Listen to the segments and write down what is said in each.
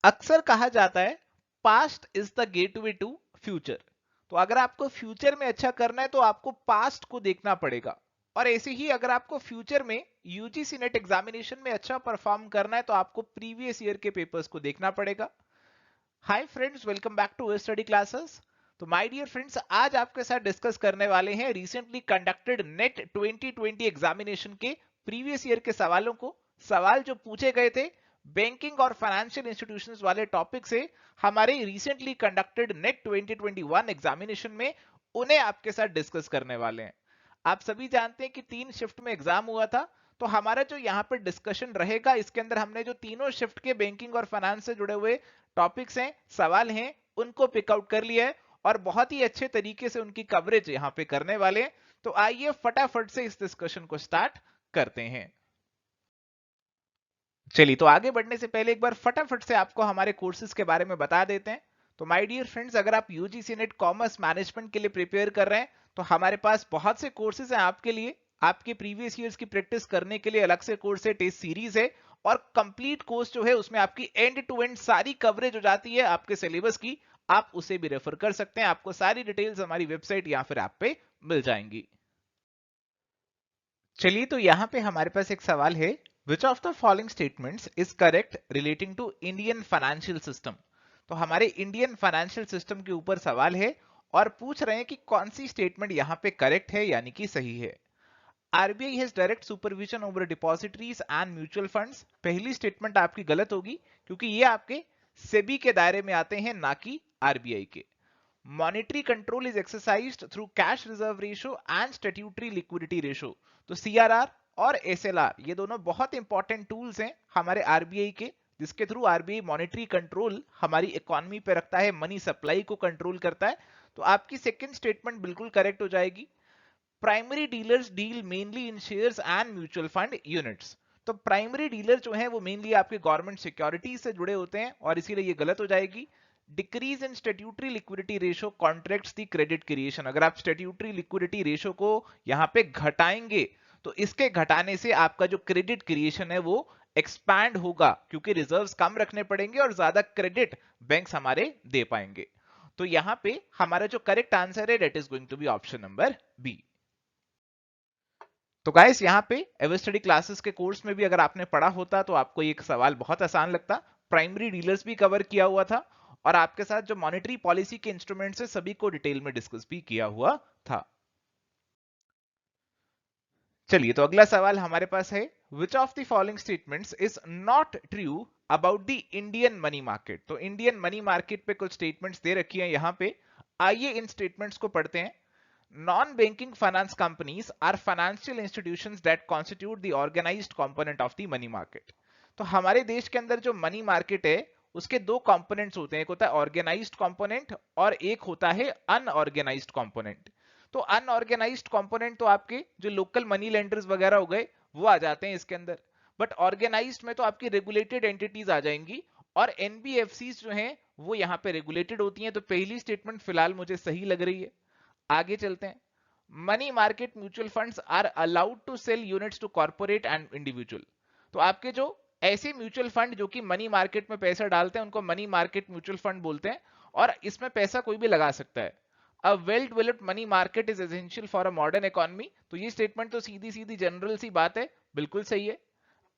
अक्सर कहा जाता है past is the gateway to future. तो अगर आपको फ्यूचर में अच्छा करना है तो आपको पास्ट को देखना पड़ेगा, और ऐसे ही अगर आपको फ्यूचर में यूजीसी नेट एग्जामिनेशन में अच्छा परफॉर्म करना है तो आपको प्रीवियस ईयर के पेपर्स को देखना पड़ेगा। Hi friends, welcome back to study classes. तो माय डियर फ्रेंड्स, आज आपके साथ डिस्कस करने वाले हैं रिसेंटली कंडक्टेड नेट 2020 एग्जामिनेशन के प्रीवियस ईयर के सवालों को। सवाल जो पूछे गए थे बैंकिंग और फाइनेंशियल इंस्टीट्यूशंस वाले टॉपिक से हमारे रिसेंटली कंडक्टेड नेट 2021 एग्जामिनेशन में, उन्हें आपके साथ डिस्कस करने वाले हैं। आप सभी जानते हैं कि 3 शिफ्ट में एग्जाम हुआ था, तो हमारा जो यहाँ पर डिस्कशन रहेगा इसके अंदर हमने जो तीनों शिफ्ट के बैंकिंग और फाइनेंस से जुड़े हुए टॉपिक्स हैं, सवाल हैं, उनको पिकआउट कर लिया है और बहुत ही अच्छे तरीके से उनकी कवरेज यहां पे करने वाले हैं। तो आइए फटाफट से इस डिस्कशन को स्टार्ट करते हैं। चलिए, तो आगे बढ़ने से पहले एक बार फटाफट से आपको हमारे कोर्सेज के बारे में बता देते हैं। तो माय डियर फ्रेंड्स, अगर आप यूजीसी नेट कॉमर्स मैनेजमेंट के लिए प्रिपेयर कर रहे हैं तो हमारे पास बहुत से कोर्सेज हैं आपके लिए। आपके प्रीवियस ईयर्स की प्रैक्टिस करने के लिए अलग से कोर्स है, टेस्ट सीरीज है, और कंप्लीट कोर्स जो है उसमें आपकी एंड टू एंड सारी कवरेज हो जाती है आपके सिलेबस की। आप उसे भी रेफर कर सकते हैं, आपको सारी डिटेल्स हमारी वेबसाइट या फिर ऐप पे मिल जाएंगी। चलिए, तो यहां पे हमारे पास एक सवाल है, which of the following statements is correct relating to Indian financial system. तो हमारे इंडियन फाइनेंशियल सिस्टम के ऊपर सवाल है और पूछ रहे हैं कि कौन सी स्टेटमेंट यहां पे करेक्ट है यानी कि सही है। RBI has direct supervision over depositories and mutual funds. पहली स्टेटमेंट आपकी गलत होगी क्योंकि ये आपके सेबी के दायरे में आते हैं, ना कि आरबीआई के। Monetary control is exercised through cash reserve ratio and statutory liquidity ratio. तो सीआरआर और एसएलआर ये दोनों बहुत इंपॉर्टेंट टूल्स हैं हमारे आरबीआई के, जिसके थ्रू आरबीआई मॉनेटरी कंट्रोल हमारी इकोनॉमी पे रखता है, मनी सप्लाई को कंट्रोल करता है। तो आपकी सेकंड स्टेटमेंट बिल्कुल करेक्ट हो जाएगी। Primary dealers deal mainly in shares and mutual fund units. तो प्राइमरी डीलर जो है वो मेनली आपके गवर्नमेंट सिक्योरिटीज से जुड़े होते हैं और इसीलिए ये गलत हो जाएगी। Decrease in statutory liquidity ratio contracts the credit creation. अगर आप स्टैट्यूटरी लिक्विडिटी रेशियो को यहां पे घटाएंगे तो इसके घटाने से आपका जो क्रेडिट क्रिएशन है वो एक्सपैंड होगा, क्योंकि रिजर्व्स कम रखने पड़ेंगे और ज्यादा क्रेडिट बैंक्स हमारे दे पाएंगे। तो यहां पे हमारा जो करेक्ट आंसर है that is going to be option number B. तो गाइस, यहाँ पे एवर स्टडी क्लासेस के कोर्स में भी अगर आपने पढ़ा होता तो आपको ये सवाल बहुत आसान लगता। प्राइमरी डीलर्स भी कवर किया हुआ था और आपके साथ जो मॉनेटरी पॉलिसी के इंस्ट्रूमेंट्स है सभी को डिटेल में डिस्कस भी किया हुआ था। चलिए, तो अगला सवाल हमारे पास है, which of the following statements is not true about the Indian money market. तो इंडियन मनी मार्केट पे कुछ स्टेटमेंट्स दे रखी हैं यहां पे। आइए इन स्टेटमेंट्स को पढ़ते हैं। Non-banking finance companies are financial institutions that constitute the organized component of the money market. तो हमारे देश के अंदर जो मनी मार्केट है उसके दो कंपोनेंट्स होते हैं, एक होता है ऑर्गेनाइज्ड कंपोनेंट और एक होता है अनऑर्गेनाइज्ड कंपोनेंट। तो अनऑर्गेनाइज्ड कंपोनेंट तो आपके जो लोकल मनी लेंडर्स वगैरह हो गए वो आ जाते हैं इसके अंदर, बट ऑर्गेनाइज्ड में तो आपकी रेगुलेटेड एंटिटीज आ जाएंगी और एनबीएफसी जो हैं वो यहाँ पे रेगुलेटेड होती हैं। तो पहली स्टेटमेंट फिलहाल मुझे सही लग रही है। आगे चलते हैं। Money market mutual funds are allowed to sell units to corporate and individual. तो आपके जो ऐसे म्यूचुअल फंड जो कि मनी मार्केट में पैसा डालते हैं उनको मनी मार्केट म्यूचुअल फंड बोलते हैं और इसमें पैसा कोई भी लगा सकता है। A well developed money market is essential for a modern economy. तो ये स्टेटमेंट तो सीधी सीधी जनरल सी बात है, बिल्कुल सही है।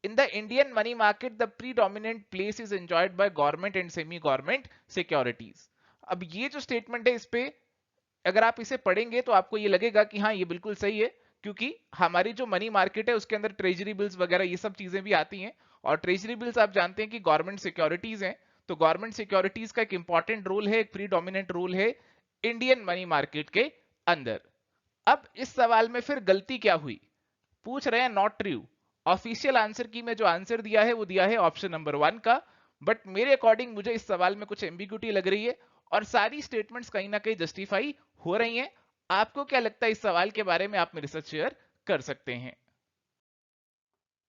In the Indian money market, the predominant place is enjoyed by government and semi-government securities. अब ये जो स्टेटमेंट है इस पे अगर आप इसे पढ़ेंगे तो आपको ये लगेगा कि हाँ ये बिल्कुल सही है, क्योंकि हमारी जो मनी मार्केट है उसके अंदर ट्रेजरी बिल्स वगैरह ये सब चीजें भी आती हैं और ट्रेजरी बिल्स आप जानते हैं कि गवर्नमेंट सिक्योरिटीज हैं। तो गवर्नमेंट सिक्योरिटीज का एक इंपॉर्टेंट रोल है, एक प्रीडोमिनेंट रोल है इंडियन मनी मार्केट के अंदर। अब इस सवाल में फिर गलती क्या हुई, पूछ रहे हैं नॉट ट्रू। ऑफिशियल आंसर की में जो आंसर दिया है वो दिया है ऑप्शन नंबर 1 का, बट मेरे अकॉर्डिंग मुझे इस सवाल में कुछ एम्बिग्यूटी लग रही है और सारी स्टेटमेंट्स कहीं ना कहीं जस्टिफाई हो रही हैं। आपको क्या लगता है इस सवाल के बारे में, आप मेरे साथ शेयर कर सकते हैं।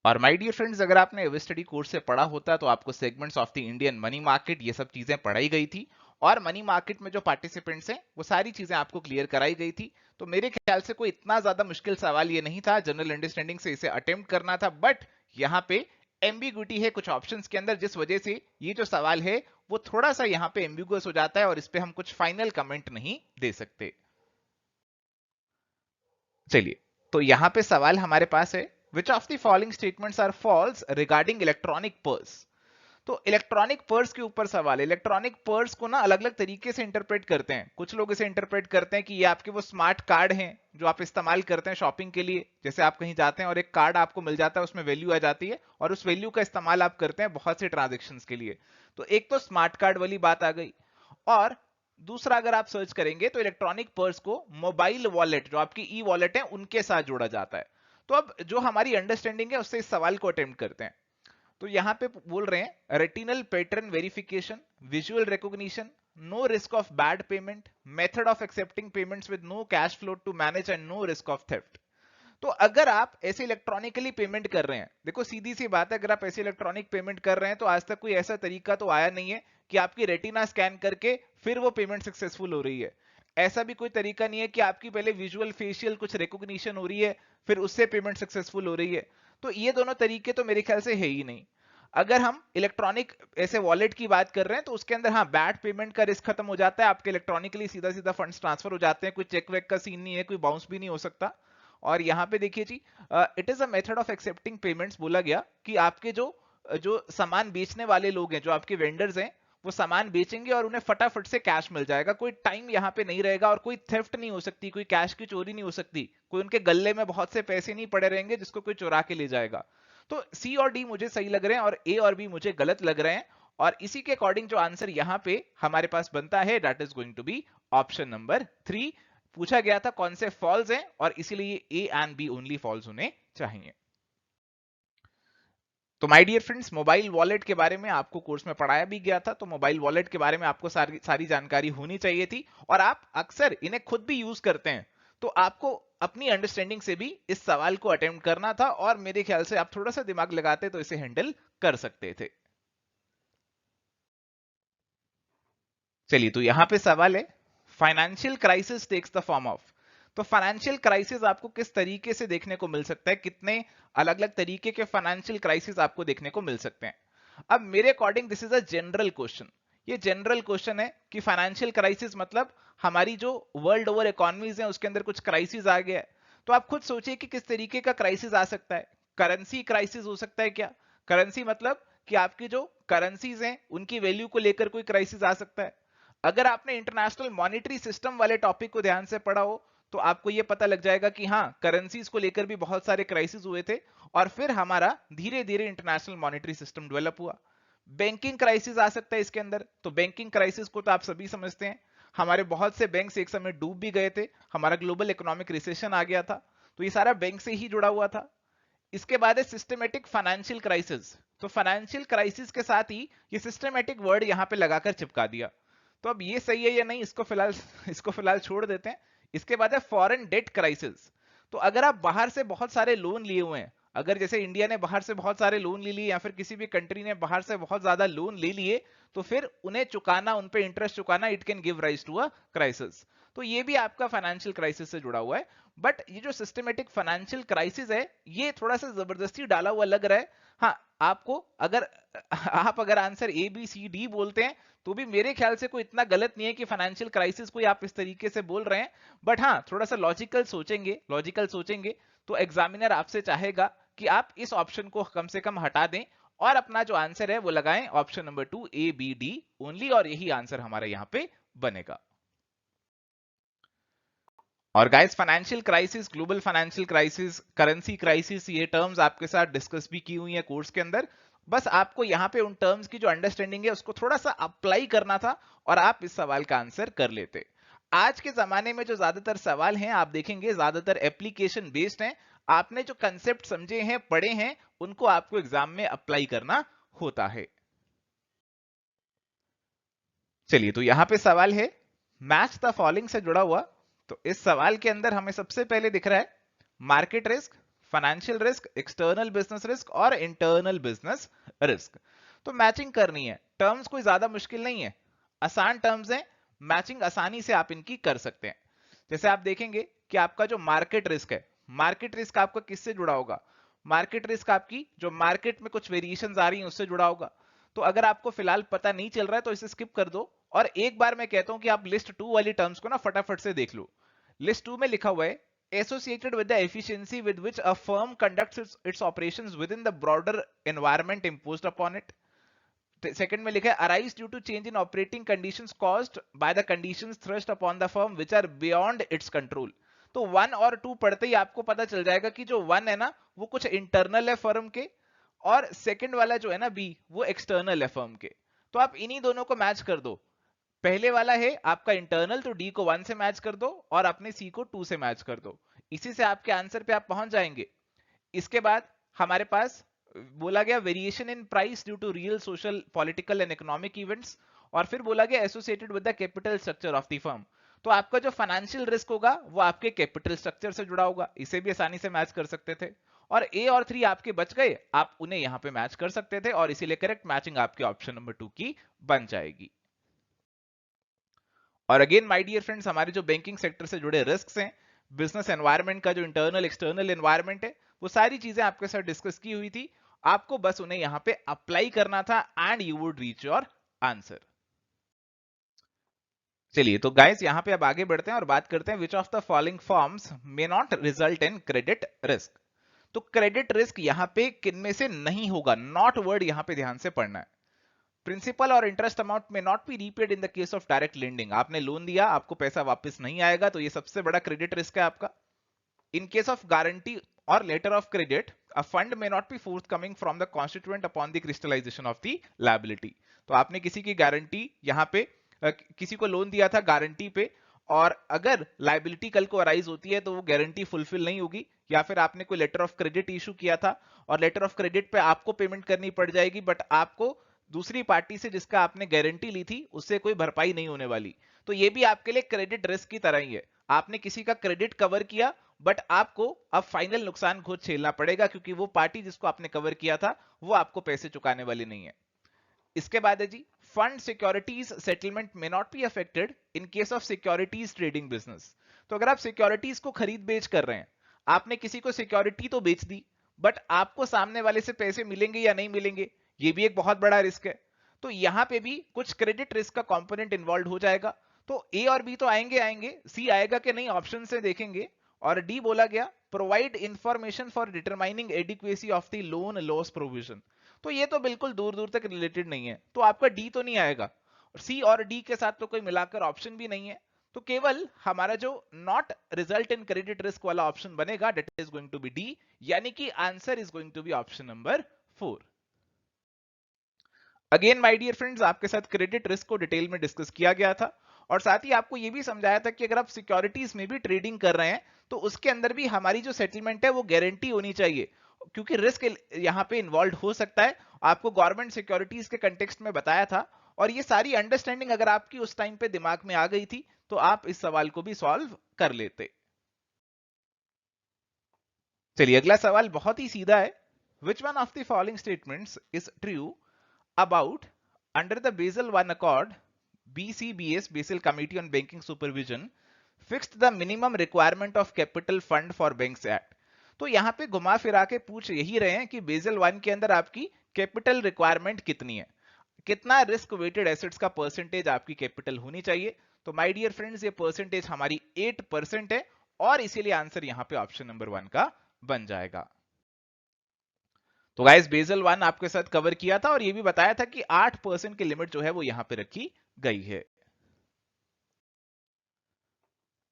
और माय डियर फ्रेंड्स, अगर आपने एवर स्टडी कोर्स से पढ़ा होता तो आपको segments of the Indian money market ये सब चीजें पढ़ाई गई थी और मनी मार्केट में जो पार्टिसिपेंट्स हैं वो सारी चीजें आपको क्लियर कराई गई थी। तो मेरे ख्याल से कोई इतना ज्यादा मुश्किल सवाल ये नहीं था, जनरल अंडरस्टैंडिंग से इसे अटेम्प्ट करना था, बट यहाँ पे एम्बिग्यूटी है कुछ ऑप्शंस के अंदर, जिस वजह से ये जो सवाल है वो थोड़ा सा यहां पे एम्बिगुअस हो जाता है और इस पे हम कुछ फाइनल कमेंट नहीं दे सकते। चलिए, तो यहां पे सवाल हमारे पास है, which of the following statements are false regarding electronic purse. तो इलेक्ट्रॉनिक पर्स के ऊपर सवाल है। इलेक्ट्रॉनिक पर्स को ना अलग अलग तरीके से इंटरप्रेट करते हैं। कुछ लोग इसे इंटरप्रेट करते हैं कि ये आपके वो स्मार्ट कार्ड हैं जो आप इस्तेमाल करते हैं शॉपिंग के लिए। जैसे आप कहीं जाते हैं और एक कार्ड आपको मिल जाता है, उसमें वैल्यू आ जाती है और उस वैल्यू का इस्तेमाल आप करते हैं बहुत से ट्रांजेक्शन्स के लिए। तो एक तो स्मार्ट कार्ड वाली बात आ गई। और दूसरा अगर आप सर्च करेंगे तो इलेक्ट्रॉनिक पर्स को मोबाइल वॉलेट, जो आपकी ई वॉलेट है, उनके साथ जोड़ा जाता है। तो अब जो हमारी अंडरस्टैंडिंग है उससे इस सवाल को अटेम्प्ट करते हैं। तो यहां पे बोल रहे हैं retinal pattern verification, visual recognition, no risk of bad payment, method of accepting payments with no cash flow to manage and no risk of theft. तो अगर आप ऐसे इलेक्ट्रॉनिकली पेमेंट कर रहे हैं, देखो सीधी सी बात है, अगर आप ऐसे इलेक्ट्रॉनिक पेमेंट कर रहे हैं तो आज तक कोई ऐसा तरीका तो आया नहीं है कि आपकी रेटिना स्कैन करके फिर वो पेमेंट सक्सेसफुल हो रही है। ऐसा भी कोई तरीका नहीं है कि आपकी पहले विजुअल फेशियल कुछ रिकॉग्निशन हो रही है फिर उससे पेमेंट सक्सेसफुल हो रही है। तो ये दोनों तरीके तो मेरे ख्याल से है ही नहीं। अगर हम इलेक्ट्रॉनिक ऐसे वॉलेट की बात कर रहे हैं तो उसके अंदर हाँ बैड पेमेंट का रिस्क खत्म हो जाता है, आपके इलेक्ट्रॉनिकली सीधा सीधा फंड्स ट्रांसफर हो जाते हैं, कोई चेक वेक का सीन नहीं है, कोई बाउंस भी नहीं हो सकता। और यहाँ पे देखिए जी, it is a method of accepting payments बोला गया कि आपके जो जो सामान बेचने वाले लोग हैं, जो आपके वेंडर्स हैं, वो सामान बेचेंगे और उन्हें फटाफट से कैश मिल जाएगा, कोई टाइम यहाँ पे नहीं रहेगा और कोई थेफ्ट नहीं हो सकती, कोई कैश की चोरी नहीं हो सकती, कोई उनके गले में बहुत से पैसे नहीं पड़े रहेंगे जिसको कोई चुरा के ले जाएगा। तो सी और डी मुझे सही लग रहे हैं और ए और बी मुझे गलत लग रहे हैं। और इसी के अकॉर्डिंग जो आंसर यहाँ पे हमारे पास बनता है that is going to be option number 3। पूछा गया था कौन से फॉल्स हैं और इसीलिए A and B only false होने चाहिए। तो my dear friends, mobile wallet के बारे में आपको कोर्स में पढ़ाया भी गया था, तो मोबाइल वॉलेट के बारे में आपको सारी जानकारी होनी चाहिए थी और आप अक्सर इन्हें खुद भी यूज करते हैं। तो आपको अपनी अंडरस्टैंडिंग से भी इस सवाल को अटेम्प्ट करना था और मेरे ख्याल से आप थोड़ा सा दिमाग लगाते तो इसे हैंडल कर सकते थे। चलिए, तो यहां पे सवाल है, financial crisis takes the form of. तो फाइनेंशियल क्राइसिस आपको किस तरीके से देखने को मिल सकता है, कितने अलग अलग तरीके के फाइनेंशियल क्राइसिस आपको देखने को मिल सकते हैं। अब मेरे according this is a general question. ये जनरल क्वेश्चन है कि फाइनेंशियल क्राइसिस मतलब हमारी जो वर्ल्ड ओवर इकोनॉमीज है उसके अंदर कुछ क्राइसिस आ गया है। तो आप खुद सोचिए कि किस तरीके का क्राइसिस आ सकता है। करेंसी क्राइसिस हो सकता है क्या? करेंसी मतलब कि आपकी जो करेंसीज हैं उनकी वैल्यू को लेकर कोई क्राइसिस आ सकता है। अगर आपने इंटरनेशनल मॉनेटरी सिस्टम वाले टॉपिक को ध्यान से पढ़ा हो तो आपको यह पता लग जाएगा कि हाँ, करेंसीज को लेकर भी बहुत सारे क्राइसिस हुए थे और फिर हमारा धीरे धीरे इंटरनेशनल मॉनेटरी सिस्टम डेवलप हुआ। बैंकिंग क्राइसिस आ सकता है इसके अंदर। तो बैंकिंग क्राइसिस को तो आप सभी समझते हैं, हमारे बहुत से बैंक्स एक समय डूब भी गए थे, हमारा ग्लोबल इकोनॉमिक रिसेशन आ गया था, तो ये सारा बैंक से ही जुड़ा हुआ था। इसके बाद है सिस्टमेटिक फाइनेंशियल क्राइसिस। तो फाइनेंशियल क्राइसिस के साथ ही ये सिस्टमेटिक वर्ड यहां पे लगाकर चिपका दिया। तो अब ये सही है या नहीं, इसको फिलहाल छोड़ देते हैं। इसके बाद है फॉरेन डेट क्राइसिस। तो अगर आप बाहर से बहुत सारे लोन लिए हुए हैं, अगर जैसे इंडिया ने बाहर से बहुत सारे लोन ले लिए या फिर किसी भी कंट्री ने बाहर से बहुत ज्यादा लोन ले लिए, तो फिर उन्हें चुकाना, उन पे इंटरेस्ट चुकाना, it can give rise to a crisis. तो ये भी आपका फाइनेंशियल क्राइसिस से जुड़ा हुआ है। बट ये जो सिस्टमेटिक फाइनेंशियल क्राइसिस है ये थोड़ा सा जबरदस्ती डाला हुआ लग रहा है। हाँ, आपको अगर आप अगर answer A B C D बोलते हैं तो भी मेरे ख्याल से कोई इतना गलत नहीं है कि फाइनेंशियल क्राइसिस कोई आप इस तरीके से बोल रहे हैं। बट हाँ, थोड़ा सा लॉजिकल सोचेंगे तो एग्जामिनर आपसे चाहेगा कि आप इस ऑप्शन को कम से कम हटा दें और अपना जो आंसर है वो लगाएं option number 2 A B D only, और यही आंसर हमारा यहां पे बनेगा। और guys, financial crisis, global financial crisis, currency crisis, ये टर्म्स आपके साथ डिस्कस भी की हुई है कोर्स के अंदर। बस आपको यहाँ पे उन टर्म्स की जो अंडरस्टैंडिंग है उसको थोड़ा सा अप्लाई करना था और आप इस सवाल का आंसर कर लेते। आज के जमाने में जो ज्यादातर सवाल हैं आप देखेंगे ज्यादातर एप्लीकेशन बेस्ड हैं। आपने जो कंसेप्ट समझे हैं, पढ़े हैं, उनको आपको एग्जाम में अप्लाई करना होता है। चलिए, तो यहां पे सवाल है मैच द फॉलोइंग से जुड़ा हुआ। तो इस सवाल के अंदर हमें सबसे पहले दिख रहा है market risk, financial risk, external business risk और इंटरनल बिजनेस रिस्क। तो मैचिंग करनी है। टर्म्स कोई ज्यादा मुश्किल नहीं है, आसान टर्म्स हैं, मैचिंग आसानी से आप इनकी कर सकते हैं। जैसे आप देखेंगे कि आपका जो मार्केट रिस्क है, मार्केट रिस्क आपका किससे जुड़ा होगा? मार्केट रिस्क आपकी जो मार्केट में कुछ वेरिएशंस आ रही हैं उससे जुड़ा होगा। तो अगर आपको फिलहाल पता नहीं चल रहा है तो इसे स्किप कर दो, और एक बार मैं कहता हूं कि आप लिस्ट 2 वाली टर्म्स को ना फटाफट से देख लो। लिस्ट 2 में लिखा हुआ है associated with the efficiency with which a firm conducts its operations within the broader environment imposed upon it। Second में लिखा है arise due to change in operating conditions caused by the conditions thrust upon the firm which are beyond its control. तो 1 और 2 पढ़ते ही आपको पता चल जाएगा कि जो 1 है ना वो कुछ इंटरनल है फर्म के, और सेकंड वाला जो है ना बी वो एक्सटर्नल है फर्म के। तो आप इन्हीं दोनों को मैच कर दो। पहले वाला है आपका इंटरनल, तो डी को 1 से मैच कर दो और अपने सी को 2 से मैच कर दो। इसी से आपके आंसर पे आप पहुंच जाएंगे। इसके बाद हमारे पास बोला गया variation in price due to real social political and economic events, और फिर बोला गया associated with the capital structure of the firm. तो आपका जो फाइनेंशियल रिस्क होगा वो आपके कैपिटल स्ट्रक्चर से जुड़ा होगा, इसे भी आसानी से मैच कर सकते थे। और ए और 3 आपके बच गए, आप उन्हें यहां पे मैच कर सकते थे, और इसीलिए करेक्ट मैचिंग आपके ऑप्शन नंबर 2 की बन जाएगी। और अगेन माय डियर फ्रेंड्स, हमारे जो बैंकिंग सेक्टर से जुड़े रिस्क हैं, बिजनेस एनवायरनमेंट का जो इंटरनल एक्सटर्नल एनवायरनमेंट है, वो सारी चीजें आपके साथ डिस्कस की हुई थी। आपको बस उन्हें यहां पे अप्लाई करना था and you would reach your answer. चलिए तो गाइस यहां पे अब आगे बढ़ते हैं और बात करते हैं विच of the following forms may not result in credit risk. तो क्रेडिट रिस्क यहां पे किन में से नहीं होगा, नॉट वर्ड यहां पे ध्यान से पढ़ना है। प्रिंसिपल और इंटरेस्ट अमाउंट में not be repaid in the case of direct lending. आपने लोन दिया, आपको पैसा वापस नहीं आएगा, तो ये सबसे बड़ा क्रेडिट रिस्क है आपका। इन केस ऑफ गारंटी और letter of credit, a fund may not be forthcoming from the constituent upon the crystallisation of the liability. तो आपने किसी की गारंटी यहां पे किसी को लोन दिया था गारंटी पे, और अगर लायबिलिटी कल को अराइज होती है तो वो गारंटी फुलफिल नहीं होगी, या फिर आपने कोई लेटर ऑफ क्रेडिट इशू किया था और लेटर ऑफ क्रेडिट पे आपको पेमेंट करनी पड़ जाएगी, बट आपको दूसरी पार्टी से जिसका आपने गारंटी ली थी उससे कोई भरपाई नहीं होने वाली। तो ये भी आपके लिए क्रेडिट रिस्क की तरह ही है। आपने किसी का क्रेडिट कवर किया, बट आपको अब फाइनल नुकसान खुद झेलना पड़ेगा, क्योंकि वो पार्टी जिसको आपने कवर किया था वो आपको पैसे चुकाने वाली नहीं है। इसके बाद है जी फंड सिक्योरिटीज सेटलमेंट में not be affected in case of securities trading business. तो अगर आप सिक्योरिटीज को खरीद बेच कर रहे हैं, आपने किसी को सिक्योरिटी तो बेच दी, बट आपको सामने वाले से पैसे मिलेंगे या नहीं मिलेंगे, ये भी एक बहुत बड़ा रिस्क है। तो यहां पे भी कुछ क्रेडिट रिस्क का कंपोनेंट इन्वॉल्व हो जाएगा। तो ए और बी तो आएंगे आएंगे, सी आएगा कि नहीं ऑप्शन से देखेंगे। और डी बोला गया provide information for determining adequacy of the loan loss provision. तो ये तो बिल्कुल दूर दूर तक रिलेटेड नहीं है, तो आपका डी तो नहीं आएगा। सी और डी के साथ तो कोई मिलाकर ऑप्शन भी नहीं है, तो केवल हमारा जो not result in credit risk वाला ऑप्शन बनेगा, that is going to be D, यानी कि answer is going to be option number 4। Again my dear friends, आपके साथ क्रेडिट रिस्क को डिटेल में डिस्कस किया गया था, और साथ ही आपको यह भी समझाया था कि अगर आप सिक्योरिटीज में भी ट्रेडिंग कर रहे हैं तो उसके अंदर भी हमारी जो सेटलमेंट है वो गारंटी होनी चाहिए, क्योंकि रिस्क यहां पे इन्वॉल्व हो सकता है। आपको गवर्नमेंट सिक्योरिटीज के कंटेक्स्ट में बताया था, और ये सारी अंडरस्टैंडिंग अगर आपकी उस टाइम पे दिमाग में आ गई थी तो आप इस सवाल को भी सॉल्व कर लेते। चलिए अगला सवाल बहुत ही सीधा है। Which one of the following statements is true about under the Basel I Accord, BCBS Basel Committee on Banking Supervision fixed the minimum requirement of capital fund for banks act। तो यहां पे घुमा फिरा के पूछ यही रहे हैं कि बेसल 1 के अंदर आपकी कैपिटल रिक्वायरमेंट कितनी है, कितना रिस्क वेटेड एसेट्स का परसेंटेज आपकी कैपिटल होनी चाहिए। तो माय डियर फ्रेंड्स ये परसेंटेज हमारी 8% है, और इसीलिए आंसर यहां पे ऑप्शन नंबर 1 का बन जाएगा। तो गाइस बेसल 1 आपके साथ कवर किया था, और ये भी बताया था कि 8% की लिमिट जो है वो यहां पे रखी गई है।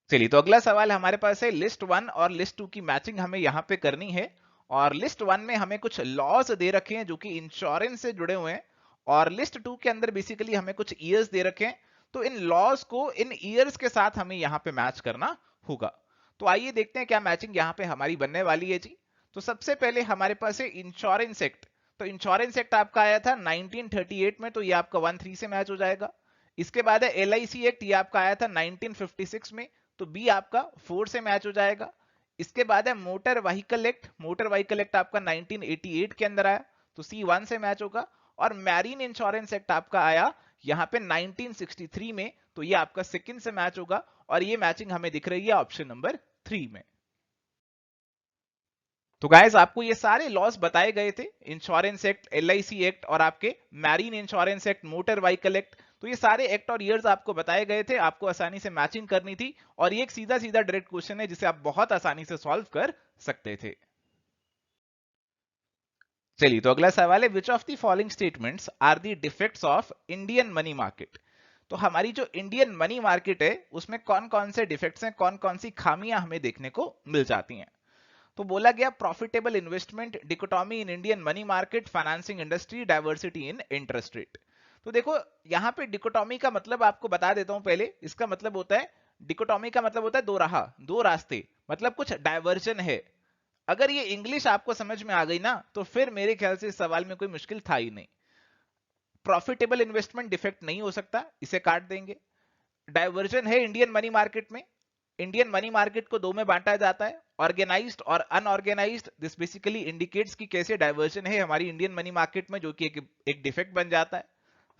चलिए तो अगला सवाल हमारे पास है लिस्ट 1 और लिस्ट 2 की मैचिंग हमें यहां पे करनी है। और लिस्ट 1 में हमें कुछ लॉज दे रखे हैं जो कि इंश्योरेंस से जुड़े हुए हैं, और लिस्ट 2 के अंदर बेसिकली हमें कुछ ईयर्स दे रखे हैं। तो इन लॉज को इन ईयर्स के साथ हमें यहां पे मैच करना होगा। तो आइए देखते हैं क्या मैचिंग यहां पे हमारी बनने वाली है जी। तो सबसे पहले हमारे पास है इंश्योरेंस एक्ट। तो इंश्योरेंस एक्ट आपका आया था 1938 में, तो ये आपका 1-3 से मैच हो जाएगा। इसके बाद है एलआईसी एक्ट, ये आपका आया था 1956 में, तो बी आपका 4 से मैच हो जाएगा। इसके बाद है motor vehicle act, motor vehicle act आपका 1988 के अंदर आया, तो सी 1 से मैच होगा। और मैरीन इंश्योरेंस एक्ट आपका आया यहां पे 1963 में, तो ये आपका सेकंड से मैच होगा, और ये मैचिंग हमें दिख रही है ऑप्शन नंबर 3 में। तो गाइस आपको ये सारे लॉस बताए गए थे, इंश्योरेंस एक्ट, एलआईसी एक्ट और आपके marine insurance act, motor vehicle act. तो ये सारे एक्ट और ईयर्स आपको बताए गए थे, आपको आसानी से मैचिंग करनी थी और ये एक सीधा सीधा डायरेक्ट क्वेश्चन है जिसे आप बहुत आसानी से सॉल्व कर सकते थे। चलिए तो अगला सवाल है, which of the following statements are the defects of Indian money market. तो हमारी जो इंडियन मनी मार्केट है उसमें कौन कौन से डिफेक्ट्स हैं, कौन कौन सी खामियां हमें देखने को मिल जाती हैं। तो बोला गया profitable investment, dichotomy in Indian money market, financing industry, diversity in interest rate. तो देखो यहां पे डिकोटॉमी का मतलब आपको बता देता हूं पहले, इसका मतलब होता है, डिकोटॉमी का मतलब होता है दो राह, दो रास्ते, मतलब कुछ डाइवर्जन है। अगर ये इंग्लिश आपको समझ में आ गई ना तो फिर मेरे ख्याल से इस सवाल में कोई मुश्किल था ही नहीं। प्रॉफिटेबल इन्वेस्टमेंट डिफेक्ट नहीं हो सकता, इसे काट देंगे। डाइवर्जन है इंडियन मनी मार्केट में, इंडियन मनी मार्केट को दो में बांटा जाता है, ऑर्गेनाइज्ड और अनऑर्गेनाइज्ड। दिस बेसिकली इंडिकेट्स कि कैसे डाइवर्जन है हमारी इंडियन मनी मार्केट में, जो कि एक डिफेक्ट बन जाता है।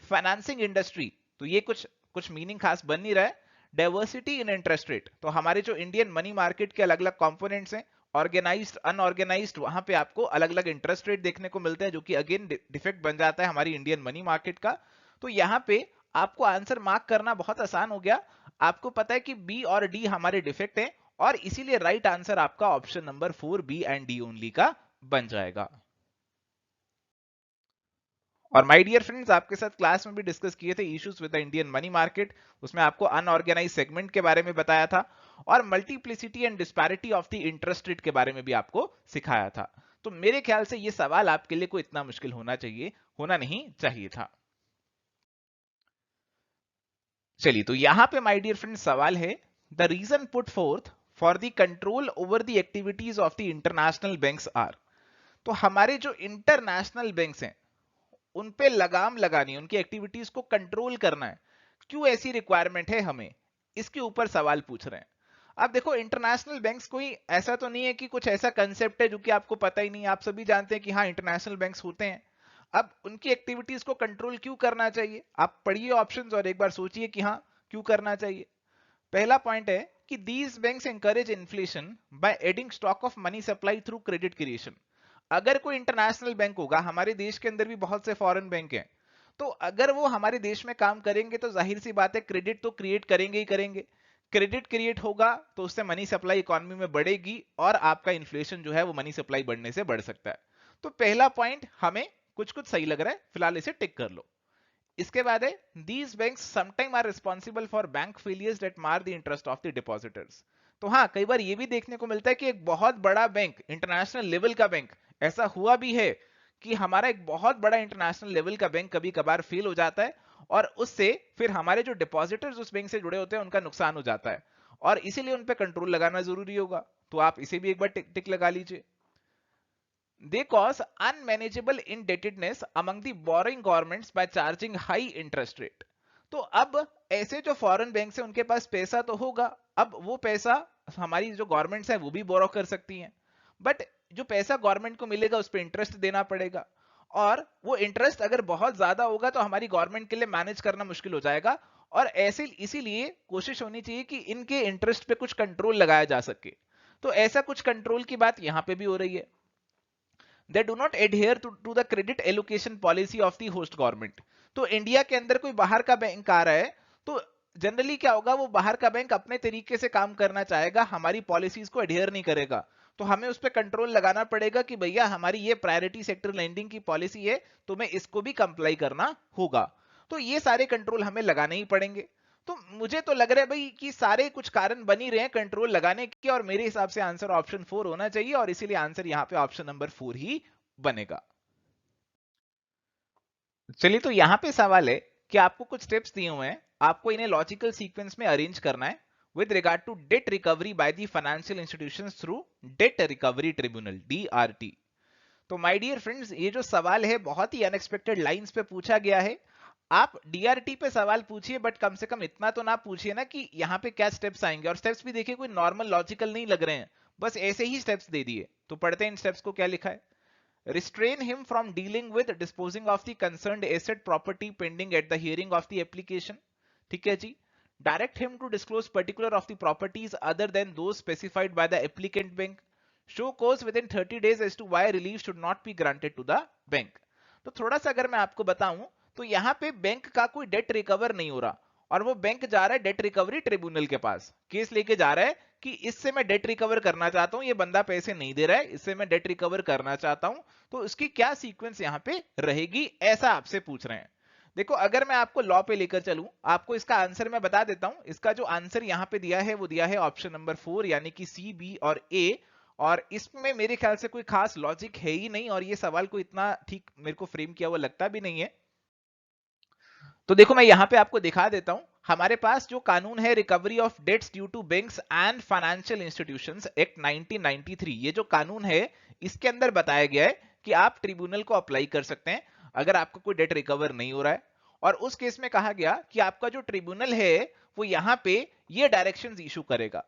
फाइनेंसिंग इंडस्ट्री, तो ये कुछ कुछ मीनिंग खास बन नहीं रहा है। डाइवर्सिटी इन इंटरेस्ट रेट, तो हमारे जो इंडियन मनी मार्केट के अलग अलग कंपोनेंट्स हैं, ऑर्गेनाइज्ड अनऑर्गेनाइज्ड, वहां पे आपको अलग अलग इंटरेस्ट रेट देखने को मिलते हैं, जो कि अगेन डिफेक्ट बन जाता है हमारी इंडियन मनी मार्केट का। तो यहां पे आपको आंसर मार्क करना बहुत आसान हो गया। आपको पता है कि बी और डी हमारे डिफेक्ट हैं और इसीलिए राइट आंसर आपका option number 4 B and D only का बन जाएगा। और माय डियर फ्रेंड्स, आपके साथ क्लास में भी डिस्कस किए थे issues with the Indian money market, उसमें आपको अनऑर्गेनाइज सेगमेंट के बारे में बताया था और multiplicity and disparity of the interest rate के बारे में भी आपको सिखाया था। तो मेरे ख्याल से ये सवाल आपके लिए कोई इतना मुश्किल होना नहीं चाहिए था। चलिए तो यहां पे माय डियर फ्रेंड्स सवाल है, the reason put forth for the control over the activities of the international banks are. तो हमारे जो इंटरनेशनल बैंक्स हैं उन पे लगाम लगानी, उनकी एक्टिविटीज को कंट्रोल करना है, क्यों ऐसी रिक्वायरमेंट है हमें, इसके ऊपर सवाल पूछ रहे हैं। अब देखो इंटरनेशनल बैंक्स कोई ऐसा तो नहीं है कि कुछ ऐसा कंसेप्ट है जो कि आपको पता ही नहीं है, आप सभी जानते हैं कि हाँ इंटरनेशनल बैंक्स होते हैं। अब उनकी एक्टिविटीज को कंट्रोल क्यों करना चाहिए, आप पढ़िए ऑप्शंस और एक बार सोचिए कि हाँ क्यों करना चाहिए। पहला पॉइंट है कि these banks encourage inflation by adding stock of money supply through credit creation. अगर कोई इंटरनेशनल बैंक होगा, हमारे देश के अंदर भी बहुत से फॉरेन बैंक हैं, तो अगर वो हमारे देश में काम करेंगे तो जाहिर सी बात है क्रेडिट तो क्रिएट करेंगे ही करेंगे। क्रेडिट क्रिएट होगा तो उससे मनी सप्लाई इकोनॉमी में बढ़ेगी और आपका इन्फ्लेशन जो है वो मनी सप्लाई बढ़ने से बढ़ सकता है। तो पहला पॉइंट हमें कुछ कुछ सही लग रहा है, फिलहाल इसे टिक कर लो। इसके बाद है, these banks sometime are responsible for bank failures that mar the interest of the depositors. तो हाँ कई बार ये भी देखने को मिलता है कि एक बहुत बड़ा बैंक, इंटरनेशनल लेवल का बैंक, ऐसा हुआ भी है कि हमारा एक बहुत बड़ा इंटरनेशनल लेवल का बैंक कभी कभार फेल हो जाता है और उससे फिर हमारे जो डिपॉजिटर्स उस बैंक से जुड़े होते हैं उनका नुकसान हो जाता है और इसीलिए उन पर कंट्रोल लगाना जरूरी होगा। तो आप इसे भी एक बार टिक टिक लगा लीजिए। They cause unmanageable indebtedness among the borrowing governments by charging high interest rate. तो अब ऐसे जो फॉरेन बैंक है उनके पास पैसा तो होगा, अब वो पैसा हमारी जो गवर्नमेंट्स है वो भी बोरो कर सकती हैं, बट जो पैसा गवर्नमेंट को मिलेगा उस पर इंटरेस्ट देना पड़ेगा और वो इंटरेस्ट अगर बहुत ज्यादा होगा तो हमारी गवर्नमेंट के लिए मैनेज करना मुश्किल हो जाएगा। और ऐसे इसीलिए कोशिश होनी चाहिए कि इनके इंटरेस्ट पे कुछ कंट्रोल लगाया जा सके। तो ऐसा कुछ कंट्रोल की बात यहां पे भी हो रही है। They do not adhere to the credit allocation policy of the host government. तो इंडिया के अंदर कोई बाहर का बैंक आ रहा है तो जनरली क्या होगा, वो बाहर का बैंक अपने तरीके से काम करना चाहेगा, हमारी पॉलिसीज को एडहेयर नहीं करेगा। तो हमें उस पर कंट्रोल लगाना पड़ेगा कि भैया हमारी ये प्रायोरिटी सेक्टर लेंडिंग की पॉलिसी है, तुम्हें इसको भी कंप्लाई करना होगा। तो ये सारे कंट्रोल हमें लगाने ही पड़ेंगे। तो मुझे तो लग रहा है भाई कि सारे कुछ कारण बन ही रहे हैं कंट्रोल लगाने के, और मेरे हिसाब से आंसर ऑप्शन 4 होना चाहिए और इसीलिए आंसर यहां पे ऑप्शन नंबर 4 ही बनेगा। चलिए तो यहां पे सवाल है कि आपको कुछ स्टेप्स दिए हुए हैं, आपको इन्हें लॉजिकल सीक्वेंस में अरेंज करना है with regard to debt recovery by the financial institutions through debt recovery tribunal, DRT. तो माय डियर फ्रेंड्स, ये जो सवाल है बहुत ही अनएक्सपेक्टेड लाइंस पे पूछा गया है। आप डीआरटी पे सवाल पूछिए बट कम से कम इतना तो ना पूछिए ना कि यहाँ पे क्या स्टेप्स आएंगे, और स्टेप्स भी देखिए कोई नॉर्मल लॉजिकल नहीं लग रहे हैं, बस ऐसे ही स्टेप्स दे दिए। तो पढ़ते हैं इन स्टेप्स को क्या लिखा है। Restrain him from dealing with disposing of the concerned asset property pending at the hearing of the application। ठीक है जी। Direct him to disclose particular of the properties other than those specified by the applicant bank। Show course with in 30 days as to why relief should not be granted to the bank। तो थोड़ा सा अगर मैं आपको बताऊं तो यहाँ पे बैंक का कोई डेट रिकवर नहीं हो रहा और वो बैंक जा रहा है डेट रिकवरी ट्रिब्यूनल के पास, केस लेके जा रहा है कि इससे मैं डेट रिकवर करना चाहता हूं, ये बंदा पैसे नहीं दे रहा है, इससे मैं डेट रिकवर करना चाहता हूं, तो इसकी क्या सीक्वेंस यहाँ पे रहेगी, ऐसा आपसे पूछ रहे हैं। देखो अगर मैं आपको लॉ पे लेकर चलूं, आपको इसका आंसर मैं बता देता हूं। इसका जो आंसर यहाँ पे दिया है वो दिया है ऑप्शन नंबर 4 यानी कि सी, बी और ए। और इसमें मेरे ख्याल से कोई खास लॉजिक है ही नहीं और ये सवाल को इतना ठीक मेरे को फ्रेम किया हुआ लगता भी नहीं है। तो देखो मैं यहां पे आपको दिखा देता हूं, हमारे पास जो कानून है recovery of debts due to banks and financial institutions act 1993, ये जो कानून है इसके अंदर बताया गया है कि आप ट्रिब्यूनल को अप्लाई कर सकते हैं अगर आपका कोई डेट रिकवर नहीं हो रहा है। और उस केस में कहा गया कि आपका जो ट्रिब्यूनल है वो यहां पे ये डायरेक्शंस इशू करेगा।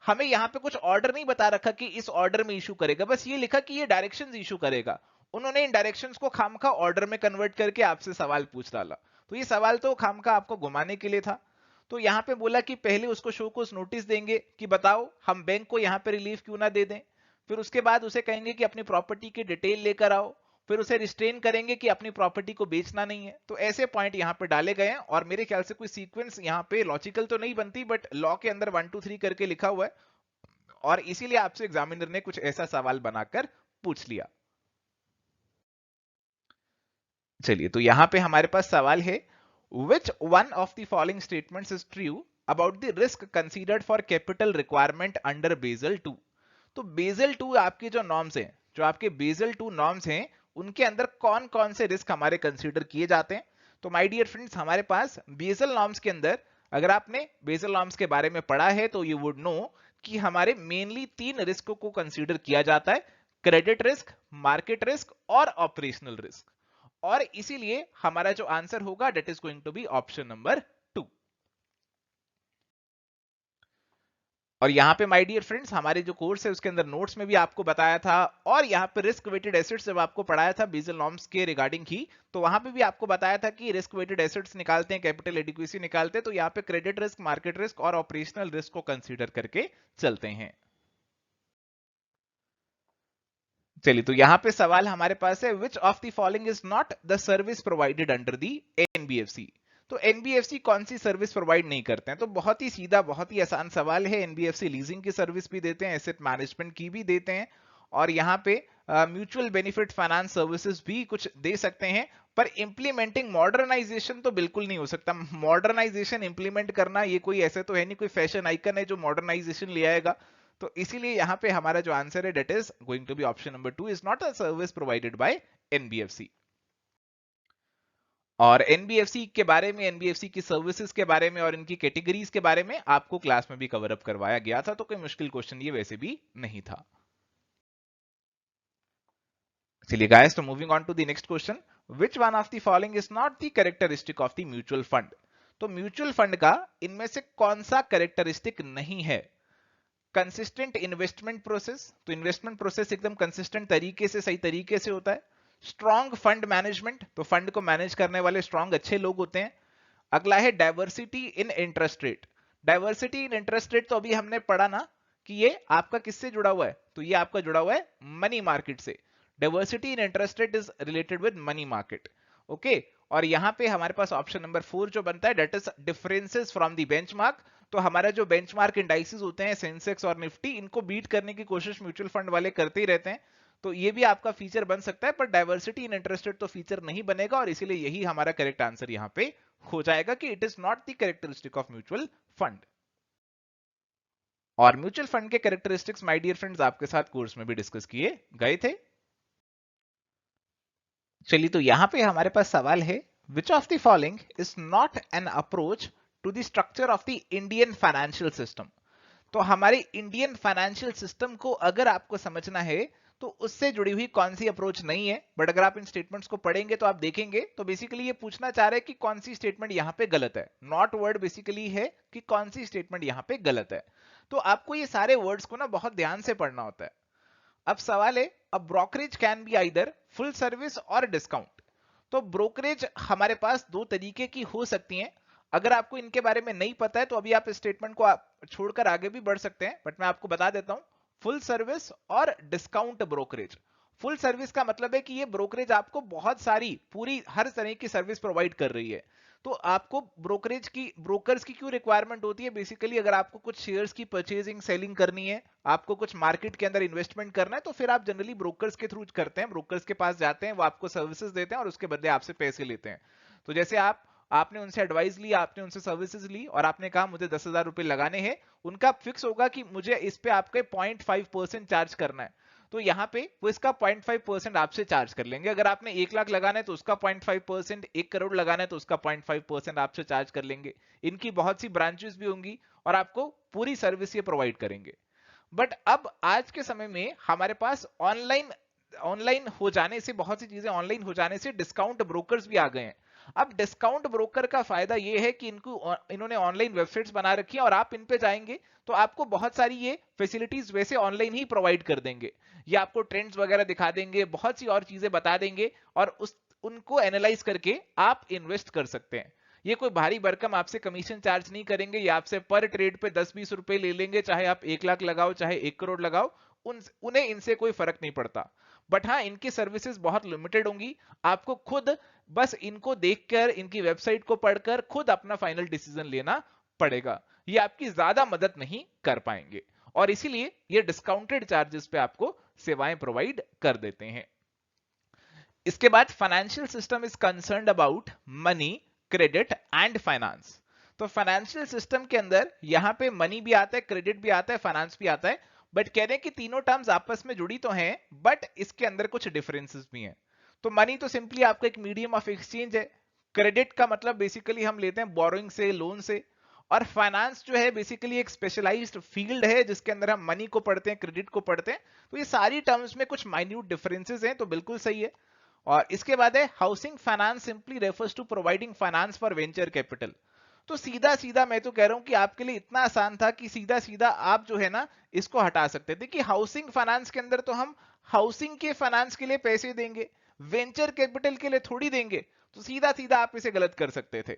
हमें यहाँ पे कुछ ऑर्डर नहीं बता रखा कि इस ऑर्डर में इशू करेगा, बस ये लिखा कि ये डायरेक्शंस इशू करेगा। उन्होंने इन डायरेक्शंस को खामखा ऑर्डर में कन्वर्ट करके आपसे सवाल पूछ डाला। तो ये सवाल तो खामखा आपको घुमाने के लिए था। तो यहाँ पे बोला कि पहले उसको शो को नोटिस देंगे कि बताओ हम बैंक को यहाँ पे रिलीफ क्यों ना दे दें, फिर उसके बाद उसे कहेंगे कि अपनी प्रॉपर्टी की डिटेल लेकर आओ, फिर उसे रिस्ट्रेन करेंगे कि अपनी प्रॉपर्टी को बेचना नहीं है। तो ऐसे पॉइंट यहाँ पे डाले गए हैं और मेरे ख्याल से कोई सीक्वेंस यहाँ पे लॉजिकल तो नहीं बनती, बट लॉ के अंदर 1 2 3 करके लिखा हुआ है और इसीलिए आपसे एग्जामिनर ने कुछ ऐसा सवाल बनाकर पूछ लिया। चलिए तो यहां पे हमारे पास सवाल है, which one of the following statements is true about the risk considered for capital requirement under Basel 2। तो बेसल 2 आपके जो नॉर्म्स हैं, जो आपके बेसल 2 नॉर्म्स हैं, उनके अंदर कौन कौन से रिस्क हमारे कंसीडर किए जाते हैं। तो माय डियर फ्रेंड्स, हमारे पास बेसल नॉर्म्स के अंदर, अगर आपने बेसल नॉर्म्स के बारे में पढ़ा है तो यू वुड नो कि हमारे मेनली 3 रिस्क को कंसीडर किया जाता है, क्रेडिट रिस्क, मार्केट रिस्क और ऑपरेशनल रिस्क। और इसीलिए हमारा जो आंसर होगा that is going to be option number 2। और यहां पे माय डियर फ्रेंड्स, हमारे जो कोर्स है उसके अंदर नोट्स में भी आपको बताया था और यहां पे रिस्क वेटेड एसेट्स जब आपको पढ़ाया था बेसल नॉर्म्स के रिगार्डिंग ही, तो वहां पे भी आपको बताया था कि रिस्क वेटेड एसेट्स निकालते हैं, कैपिटल एडिक्वेसी निकालते हैं, तो यहां पे क्रेडिट रिस्क, मार्केट रिस्क और ऑपरेशनल रिस्क को कंसीडर करके चलते हैं। चलिए तो यहां पे सवाल हमारे पास है, which of the following is not the service provided under the NBFC. तो एनबीएफसी कौन सी सर्विस प्रोवाइड नहीं करते हैं। तो बहुत ही सीधा, बहुत ही आसान सवाल है। एनबीएफसी लीजिंग की सर्विस भी देते हैं, एसेट मैनेजमेंट की भी देते हैं और यहाँ पे म्यूचुअल बेनिफिट फाइनेंस सर्विसेज भी कुछ दे सकते हैं, पर इंप्लीमेंटिंग मॉडर्नाइजेशन तो बिल्कुल नहीं हो सकता। मॉडर्नाइजेशन इंप्लीमेंट करना ये कोई ऐसे तो है नहीं, कोई फैशन आइकन है जो मॉडर्नाइजेशन ले आएगा। तो इसीलिए यहां पे हमारा जो आंसर है that is going to be option number 2, is not a service provided by NBFC. और एनबीएफसी के बारे में, एनबीएफसी की सर्विसेज के बारे में और इनकी कैटेगरीज के बारे में आपको क्लास में भी कवर अप करवाया गया था, तो कोई मुश्किल क्वेश्चन ये वैसे भी नहीं था। चलिए गाइस, तो moving on to the next question, which one of the following is not the characteristic of the mutual fund. तो म्यूचुअल फंड का इनमें से कौन सा कैरेक्टरिस्टिक नहीं है। कंसिस्टेंट इन्वेस्टमेंट प्रोसेस, तो इन्वेस्टमेंट प्रोसेस एकदम कंसिस्टेंट तरीके से, सही तरीके से होता है। स्ट्रॉन्ग फंड मैनेजमेंट, तो फंड को मैनेज करने वाले स्ट्रॉन्ग अच्छे लोग होते हैं। अगला है diversity in interest rate. Diversity in interest rate तो अभी हमने पढ़ा ना कि ये आपका किससे जुड़ा हुआ है, तो ये आपका जुड़ा हुआ है मनी मार्केट से। Diversity in interest rate is related with money market. Okay, और यहां पे हमारे पास ऑप्शन नंबर 4 जो बनता है that is differences from the benchmark. तो हमारा जो बेंचमार्क इंडाइसेस होते हैं, सेंसेक्स और निफ्टी, इनको बीट करने की कोशिश म्यूचुअल फंड वाले करते ही रहते हैं। तो ये भी आपका फीचर बन सकता है, पर डाइवर्सिटी इन इंटरेस्ट रेट तो फीचर नहीं बनेगा और इसीलिए यही हमारा करेक्ट आंसर यहां पे हो जाएगा कि it is not the characteristic of mutual fund. और म्यूचुअल फंड के कैरेक्टरिस्टिक्स माय डियर फ्रेंड्स आपके साथ कोर्स में भी डिस्कस किए गए थे। चलिए तो यहां पे हमारे पास सवाल है, which of the following is not an approach to the structure of the Indian financial system. तो हमारे इंडियन फाइनेंशियल सिस्टम को अगर आपको समझना है तो उससे जुड़ी हुई कौन सी अप्रोच नहीं है। बट अगर आप इन स्टेटमेंट्स को पढ़ेंगे तो आप देखेंगे, तो बेसिकली ये पूछना चाह रहे हैं कि कौन सी स्टेटमेंट यहां पे गलत है। नॉट वर्ड बेसिकली है कि कौन सी स्टेटमेंट यहां पे गलत है। तो आपको ये सारे वर्ड्स को ना बहुत ध्यान से पढ़ना होता है। अब सवाल है, अब brokerage can be either full service और डिस्काउंट। तो ब्रोकरेज हमारे पास दो तरीके की हो सकती हैं। अगर आपको इनके बारे में नहीं पता है तो अभी आप स्टेटमेंट को छोड़कर आगे भी बढ़ सकते हैं, बट मैं आपको बता देता हूं। फुल सर्विस और डिस्काउंट ब्रोकरेज। फुल सर्विस का मतलब है कि ये ब्रोकरेज आपको बहुत सारी पूरी हर तरह की सर्विस प्रोवाइड कर रही है। तो आपको ब्रोकर्स की क्यों रिक्वायरमेंट होती है? बेसिकली अगर आपको कुछ शेयर्स की परचेजिंग सेलिंग करनी है, आपको कुछ मार्केट के अंदर इन्वेस्टमेंट करना है, तो फिर आप जनरली ब्रोकर्स के थ्रू करते हैं, ब्रोकर्स के पास जाते हैं, वो आपको सर्विसेज देते हैं और उसके बदले आपसे पैसे लेते हैं। तो जैसे आपने उनसे एडवाइस ली, आपने उनसे सर्विसेज ली और आपने कहा मुझे 10,000 रुपए लगाने हैं, उनका फिक्स होगा कि मुझे इस पे आपके 0.5% चार्ज करना है। तो यहाँ पे वो इसका 0.5% आपसे चार्ज कर लेंगे। अगर आपने 1 लाख लगाना है तो उसका 0.5%, 1 करोड़ लगाना है तो उसका 0.5% आपसे चार्ज कर लेंगे। इनकी बहुत सी ब्रांचेस भी होंगी और आपको पूरी सर्विस ये प्रोवाइड करेंगे। बट अब आज के समय में हमारे पास ऑनलाइन ऑनलाइन हो जाने से, बहुत सी चीजें ऑनलाइन हो जाने से डिस्काउंट ब्रोकर्स भी आ गए हैं। अब डिस्काउंट ब्रोकर का फायदा ये है कि इन्होंने ऑनलाइन वेबसाइट्स बना रखी है और आप इन पे जाएंगे तो आपको बहुत सारी ये फैसिलिटीज वैसे ऑनलाइन ही प्रोवाइड कर देंगे। ये आपको ट्रेंड्स वगैरह दिखा देंगे, बहुत सी और चीजें बता देंगे और उनको एनालाइज करके आप इन्वेस्ट कर सकते हैं। ये कोई भारी भरकम आपसे कमीशन चार्ज नहीं करेंगे, ये आपसे पर ट्रेड पे 10-20 रुपए ले लेंगे, चाहे आप 1 लाख लगाओ चाहे 1 करोड़ लगाओ, उन्हें इनसे कोई फर्क नहीं पड़ता। बट हाँ, इनकी सर्विसेज बहुत लिमिटेड होंगी। आपको खुद बस इनको देखकर, इनकी वेबसाइट को पढ़कर खुद अपना फाइनल डिसीजन लेना पड़ेगा। ये आपकी ज्यादा मदद नहीं कर पाएंगे और इसीलिए ये डिस्काउंटेड चार्जेस पे आपको सेवाएं प्रोवाइड कर देते हैं। इसके बाद financial system is concerned about money, credit and finance. तो फाइनेंशियल सिस्टम के अंदर यहां पे मनी भी आता है, क्रेडिट भी आता है, फाइनेंस भी आता है। बट कह रहे हैं कि तीनों टर्म्स आपस में जुड़ी तो हैं, बट इसके अंदर कुछ डिफरेंसेस भी हैं। तो मनी तो सिंपली आपका एक मीडियम ऑफ एक्सचेंज है। क्रेडिट का मतलब बेसिकली हम लेते हैं बोरोइंग से, लोन से। और फाइनेंस जो है बेसिकली एक स्पेशलाइज्ड फील्ड है जिसके अंदर हम मनी को पढ़ते हैं, क्रेडिट को पढ़ते हैं। तो ये सारी टर्म्स में कुछ माइन्यूट डिफरेंसेस हैं, तो बिल्कुल सही है। और इसके बाद है housing finance simply refers to providing finance for venture capital. तो सीधा सीधा मैं तो कह रहा हूं कि आपके लिए इतना आसान था कि सीधा सीधा आप जो है ना इसको हटा सकते थे कि हाउसिंग फाइनेंस के अंदर तो हम हाउसिंग के फाइनेंस के लिए पैसे देंगे, वेंचर कैपिटल के लिए थोड़ी देंगे। तो सीधा सीधा आप इसे गलत कर सकते थे।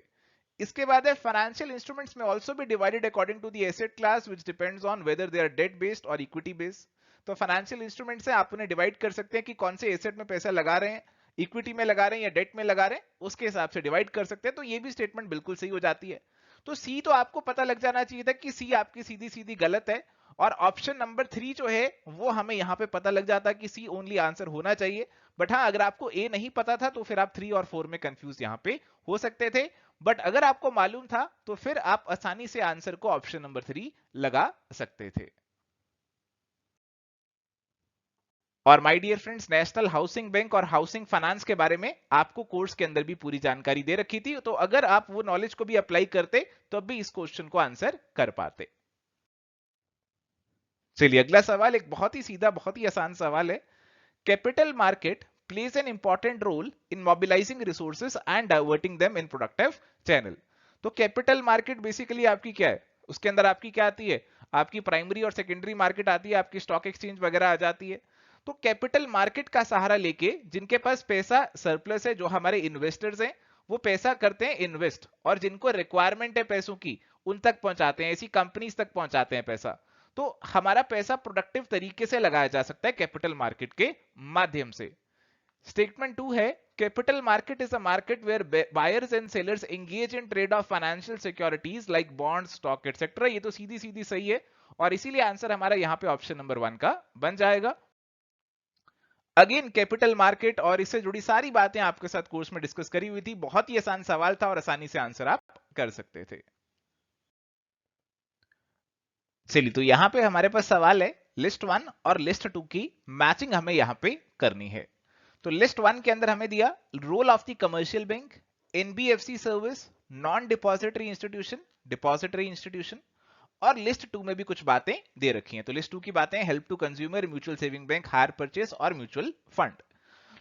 इसके बाद है financial instruments may also be divided according to the asset class which depends on whether they are debt based और इक्विटी बेस्ड। तो फाइनेंशियल इंस्ट्रूमेंट्स है, आप उन्हें डिवाइड कर सकते हैं कि कौन से एसेट में पैसा लगा रहे हैं, इक्विटी में लगा रहे हैं या डेट में लगा रहे हैं, उसके हिसाब से डिवाइड कर सकते हैं। तो ये भी स्टेटमेंट बिल्कुल सही हो जाती है। तो सी तो आपको पता लग जाना चाहिए था कि सी आपकी सीधी सीधी गलत है। और ऑप्शन नंबर 3 जो है वो हमें यहां पे पता लग जाता कि सी ओनली आंसर होना चाहिए। बट हाँ, अगर आपको ए नहीं पता था तो फिर आप 3 और 4 में कंफ्यूज यहां पे हो सकते थे। बट अगर आपको मालूम था तो फिर आप आसानी से आंसर को ऑप्शन नंबर 3 लगा सकते थे। और my dear friends, national housing bank और हाउसिंग फाइनेंस के बारे में आपको कोर्स के अंदर भी पूरी जानकारी दे रखी थी। तो अगर आप वो नॉलेज को भी अप्लाई करते तो भी इस क्वेश्चन को आंसर कर पाते। चलिए अगला सवाल एक बहुत ही सीधा, बहुत ही आसान सवाल है। Capital market plays an important role in mobilizing resources and diverting them in productive channel। तो कैपिटल मार्केट बेसिकली आपकी क्या है? उसके अंदर आपकी क्या आती है? आपकी प्राइमरी और सेकेंडरी मार्केट आती है, आपकी स्टॉक एक्सचेंज वगैरह आ जाती है। तो कैपिटल मार्केट का सहारा लेके जिनके पास पैसा सरप्लस है, जो हमारे इन्वेस्टर्स हैं, वो पैसा करते हैं इन्वेस्ट, और जिनको रिक्वायरमेंट है पैसों की उन तक पहुंचाते हैं, ऐसी कंपनीज तक पहुंचाते हैं पैसा। तो हमारा पैसा प्रोडक्टिव तरीके से लगाया जा सकता है कैपिटल मार्केट के माध्यम से। स्टेटमेंट 2 है capital market is a market where buyers and sellers engage in trade of financial securities like bond, stock etcetera. ये तो सीधी सीधी सही है और इसीलिए आंसर हमारा यहां पे ऑप्शन नंबर 1 का बन जाएगा। अगेन कैपिटल मार्केट और इससे जुड़ी सारी बातें आपके साथ कोर्स में डिस्कस करी हुई थी। बहुत ही आसान सवाल था और आसानी से आंसर आप कर सकते थे। चलिए, तो यहां पे हमारे पास सवाल है लिस्ट 1 और लिस्ट 2 की मैचिंग हमें यहां पे करनी है। तो लिस्ट 1 के अंदर हमें दिया role of the commercial bank, NBFC service, non depository institution, depository institution. और लिस्ट 2 में भी कुछ बातें दे रखी हैं। तो लिस्ट 2 की बातें help to consumer, mutual saving bank, hire purchase और म्यूचुअल फंड।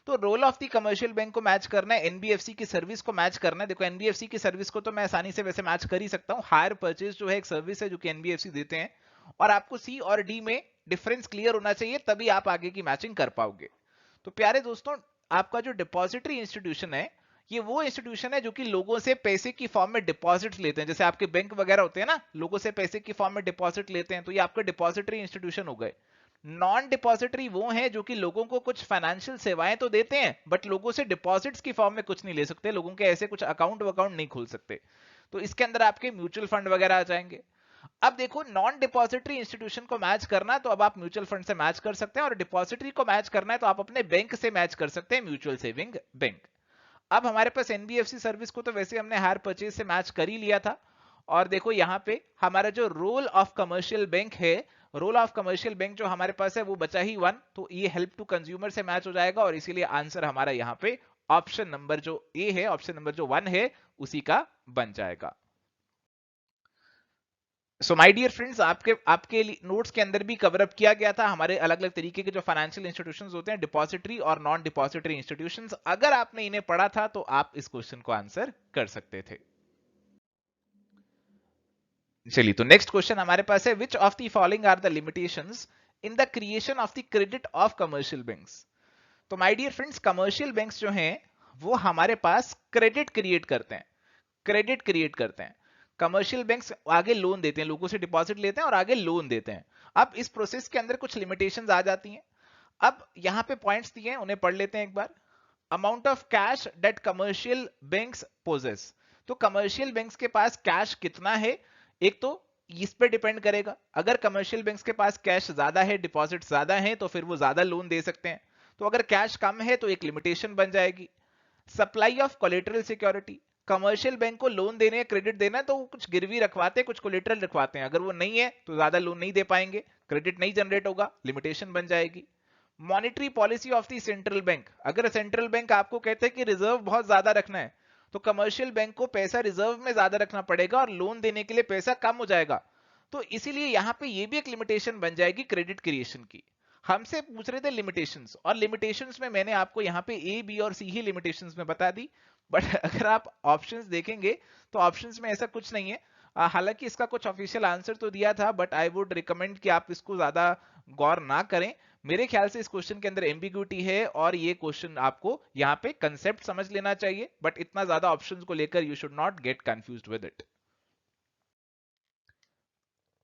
तो role of the commercial bank को मैच करना है, एनबीएफसी की सर्विस को मैच करना है। देखो एनबीएफसी की सर्विस को तो मैं आसानी से वैसे मैच कर ही सकता हूं। हायर परचेज जो है एक सर्विस है जो कि एनबीएफसी देते हैं, और आपको सी और डी में डिफरेंस क्लियर होना चाहिए, तभी आप आगे की मैचिंग कर पाओगे। तो प्यारे दोस्तों, आपका जो डिपॉजिटरी इंस्टीट्यूशन है, ये वो इंस्टीट्यूशन है जो कि लोगों से पैसे की फॉर्म में डिपॉजिट लेते हैं। जैसे आपके बैंक वगैरह होते हैं ना, लोगों से पैसे की फॉर्म में डिपॉजिट लेते हैं, तो ये आपके डिपॉजिटरी इंस्टीट्यूशन हो गए। नॉन डिपॉजिटरी वो हैं जो कि लोगों को कुछ फाइनेंशियल सेवाएं तो देते हैं बट लोगों से डिपॉजिट्स की फॉर्म में कुछ नहीं ले सकते, लोगों के ऐसे कुछ अकाउंट वकाउंट नहीं खोल सकते। तो इसके अंदर आपके म्यूचुअल फंड वगैरह आ जाएंगे। अब देखो नॉन डिपॉजिटरी इंस्टीट्यूशन को मैच करना है तो अब आप म्यूचुअल फंड से मैच कर सकते हैं, और डिपॉजिटरी को मैच करना है तो आप अपने बैंक से मैच कर सकते हैं, म्यूचुअल सेविंग बैंक। अब हमारे पास एनबीएफसी सर्विस को तो वैसे हमने हायर परचेज से मैच कर ही लिया था। और देखो यहाँ पे हमारा जो रोल ऑफ कमर्शियल बैंक है, रोल ऑफ कमर्शियल बैंक जो हमारे पास है वो बचा ही 1, तो ये हेल्प टू कंज्यूमर से मैच हो जाएगा, और इसीलिए आंसर हमारा यहाँ पे ऑप्शन नंबर जो ए है, ऑप्शन नंबर जो 1 है उसी का बन जाएगा। सो माय डियर फ्रेंड्स, आपके आपके नोट्स के अंदर भी कवर अप किया गया था हमारे अलग अलग तरीके के जो फाइनेंशियल इंस्टीट्यूशंस होते हैं, डिपॉजिटरी और नॉन डिपॉजिटरी इंस्टीट्यूशंस। अगर आपने इन्हें पढ़ा था तो आप इस क्वेश्चन को आंसर कर सकते थे। चलिए, तो नेक्स्ट क्वेश्चन हमारे पास है, which of the following are the limitations in the creation of the credit of commercial banks. तो my dear friends, commercial banks जो हैं वो हमारे पास क्रेडिट क्रिएट करते हैं, क्रेडिट क्रिएट करते हैं। कमर्शियल बैंक्स आगे लोन देते हैं, लोगों से डिपॉजिट लेते हैं और आगे लोन देते हैं। अब इस प्रोसेस के अंदर कुछ लिमिटेशंस आ जाती हैं। अब यहां पे पॉइंट्स दिए हैं, उन्हें पढ़ लेते हैं एक बार। Amount of cash that commercial banks possess. तो कमर्शियल बैंक्स के पास कैश कितना है, एक तो इस पे डिपेंड करेगा। अगर कमर्शियल बैंक्स के पास कैश ज्यादा है, डिपॉजिट ज्यादा है, तो फिर वो ज्यादा लोन दे सकते हैं। तो अगर कैश कम है तो एक लिमिटेशन बन जाएगी। Supply of collateral security, commercial bank को लोन देने या क्रेडिट देना है तो वो कुछ गिरवी रखवाते हैं, कुछ कोलेटरल रखवाते हैं, अगर वो नहीं है तो ज्यादा लोन नहीं दे पाएंगे, क्रेडिट नहीं जनरेट होगा, लिमिटेशन बन जाएगी। Monetary policy of the central bank, अगर सेंट्रल बैंक आपको कहते हैं कि रिजर्व बहुत ज्यादा रखना है तो कमर्शियल बैंक को पैसा रिजर्व में ज्यादा रखना पड़ेगा और लोन देने के लिए पैसा कम हो जाएगा। तो इसीलिए यहां पे ये भी एक लिमिटेशन बन जाएगी क्रेडिट क्रिएशन की। हमसे पूछ रहे थे लिमिटेशंस, और लिमिटेशंस में मैंने आपको यहाँ पे ए बी और सी ही लिमिटेशंस में बता दी। बट अगर आप ऑप्शंस देखेंगे तो ऑप्शंस में ऐसा कुछ नहीं है। हालांकि इसका कुछ ऑफिशियल आंसर तो दिया था, बट आई वुड रिकमेंड कि आप इसको ज्यादा गौर ना करें। मेरे ख्याल से इस क्वेश्चन के अंदर एम्बिग्यूटी है, और ये क्वेश्चन आपको यहाँ पे कंसेप्ट समझ लेना चाहिए, बट इतना ज्यादा ऑप्शंस को लेकर you should not gate confused with it.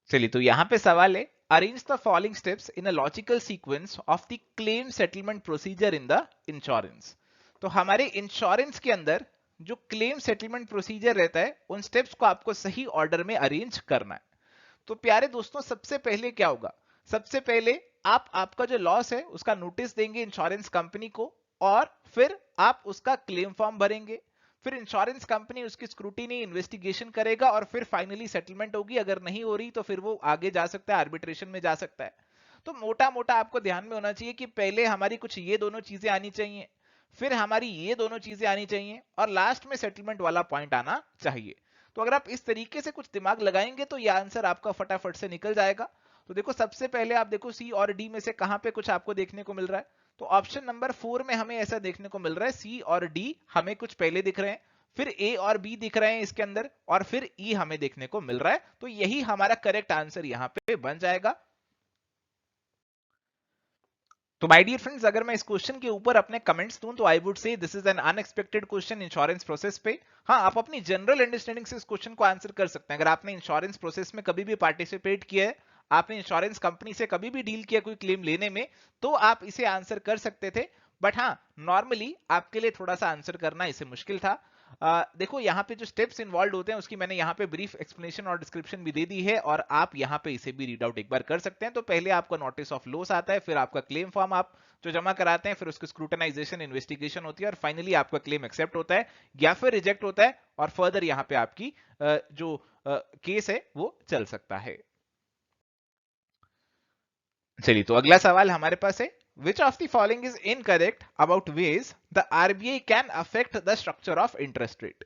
चलिए, तो यहां पे सवाल है, arrange the following steps in a logical sequence of the claim settlement procedure in the insurance. तो हमारे इंश्योरेंस के अंदर जो क्लेम सेटलमेंट प्रोसीजर रहता है उन स्टेप्स को आपको सही ऑर्डर में अरेंज करना है। तो प्यारे दोस्तों, सबसे पहले क्या होगा, सबसे पहले आप आपका जो लॉस है उसका नोटिस देंगे इंश्योरेंस कंपनी को, और फिर आप उसका क्लेम फॉर्म भरेंगे। फिर इंश्योरेंस कंपनी उसकी स्क्रूटिनी इन्वेस्टिगेशन करेगा और फिर फाइनली सेटलमेंट होगी। अगर नहीं हो रही तो फिर वो आगे जा सकता है, आर्बिट्रेशन में जा सकता है। तो मोटा मोटा आपको ध्यान में होना चाहिए कि पहले हमारी कुछ ये दोनों चीजें आनी चाहिए, फिर हमारी ये दोनों चीजें आनी चाहिए, और लास्ट में सेटलमेंट वाला पॉइंट आना चाहिए। तो अगर आप इस तरीके से कुछ दिमाग लगाएंगे तो ये आंसर आपका फटाफट से निकल जाएगा। तो देखो, सबसे पहले आप देखो सी और डी में से कहां पे कुछ आपको देखने को मिल रहा है। तो ऑप्शन नंबर 4 में हमें ऐसा देखने को मिल रहा है, सी और डी हमें कुछ पहले दिख रहे हैं, फिर ए और बी दिख रहे हैं इसके अंदर, और फिर ई हमें देखने को मिल रहा है। तो यही हमारा करेक्ट आंसर यहां पे बन जाएगा। तो माय डियर फ्रेंड्स, अगर मैं इस क्वेश्चन के ऊपर अपने कमेंट्स दूं तो I would say this is an unexpected question insurance process पे। हाँ, आप अपनी जनरल अंडरस्टैंडिंग से इस क्वेश्चन को आंसर कर सकते हैं। अगर आपने इंश्योरेंस प्रोसेस में कभी भी पार्टिसिपेट किया है, आपने इंश्योरेंस कंपनी से कभी भी डील किया कोई क्लेम लेने में, तो आप इसे आंसर कर सकते थे। बट हाँ, नॉर्मली आपके लिए थोड़ा सा आंसर करना इसे मुश्किल था। देखो, यहाँ पे जो स्टेप्स इन्वॉल्व होते हैं उसकी मैंने यहाँ पे ब्रीफ एक्सप्लेनेशन और डिस्क्रिप्शन भी दे दी है, और आप यहाँ पे इसे भी रीड आउट एक बार कर सकते हैं। तो पहले आपका नोटिस ऑफ लॉस आता है, फिर आपका क्लेम फॉर्म आप जो जमा कराते हैं, फिर उसकी स्क्रूटनाइजेशन इन्वेस्टिगेशन होती है, और फाइनली आपका क्लेम एक्सेप्ट होता है या फिर रिजेक्ट होता है, और फर्दर यहाँ पे आपकी जो केस है वो चल सकता है। चलिए, तो अगला सवाल हमारे पास है, which of the following is incorrect about ways the RBI can affect the structure of interest rate।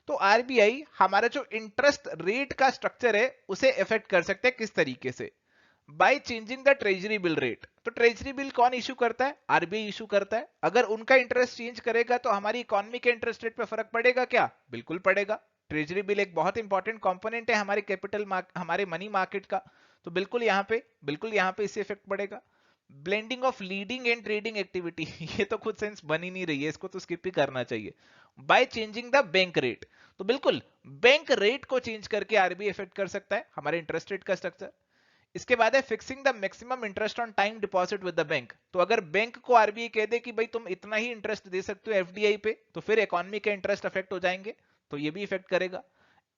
तो आरबीआई हमारा जो इंटरेस्ट रेट का स्ट्रक्चर है उसे इफेक्ट कर सकते हैं, किस तरीके से, by changing the treasury bill rate. तो ट्रेजरी बिल कौन इशू करता है, आरबीआई इशू करता है। अगर उनका इंटरेस्ट चेंज करेगा तो हमारी इकोनॉमी के इंटरेस्ट रेट पे फर्क पड़ेगा क्या, बिल्कुल पड़ेगा। ट्रेजरी बिल एक बहुत इंपॉर्टेंट कंपोनेंट है हमारे कैपिटल हमारे मनी मार्केट का, तो बिल्कुल यहाँ पे इससे इफेक्ट पड़ेगा। Blending of leading and trading activity, ये तो खुद सेंस बन ही नहीं रही है, इसको तो स्किप ही करना चाहिए। By changing the bank rate, तो बिल्कुल बैंक रेट को चेंज करके आरबीआई इफेक्ट कर सकता है हमारे इंटरेस्ट रेट का स्ट्रक्चर। इसके बाद है fixing the maximum interest on time deposit with the bank. तो अगर बैंक को आरबीआई कह दे कि भाई तुम इतना ही इंटरेस्ट दे सकते हो एफडीआई पे, तो फिर इकोनॉमी के इंटरेस्ट अफेक्ट हो जाएंगे, तो ये भी इफेक्ट करेगा।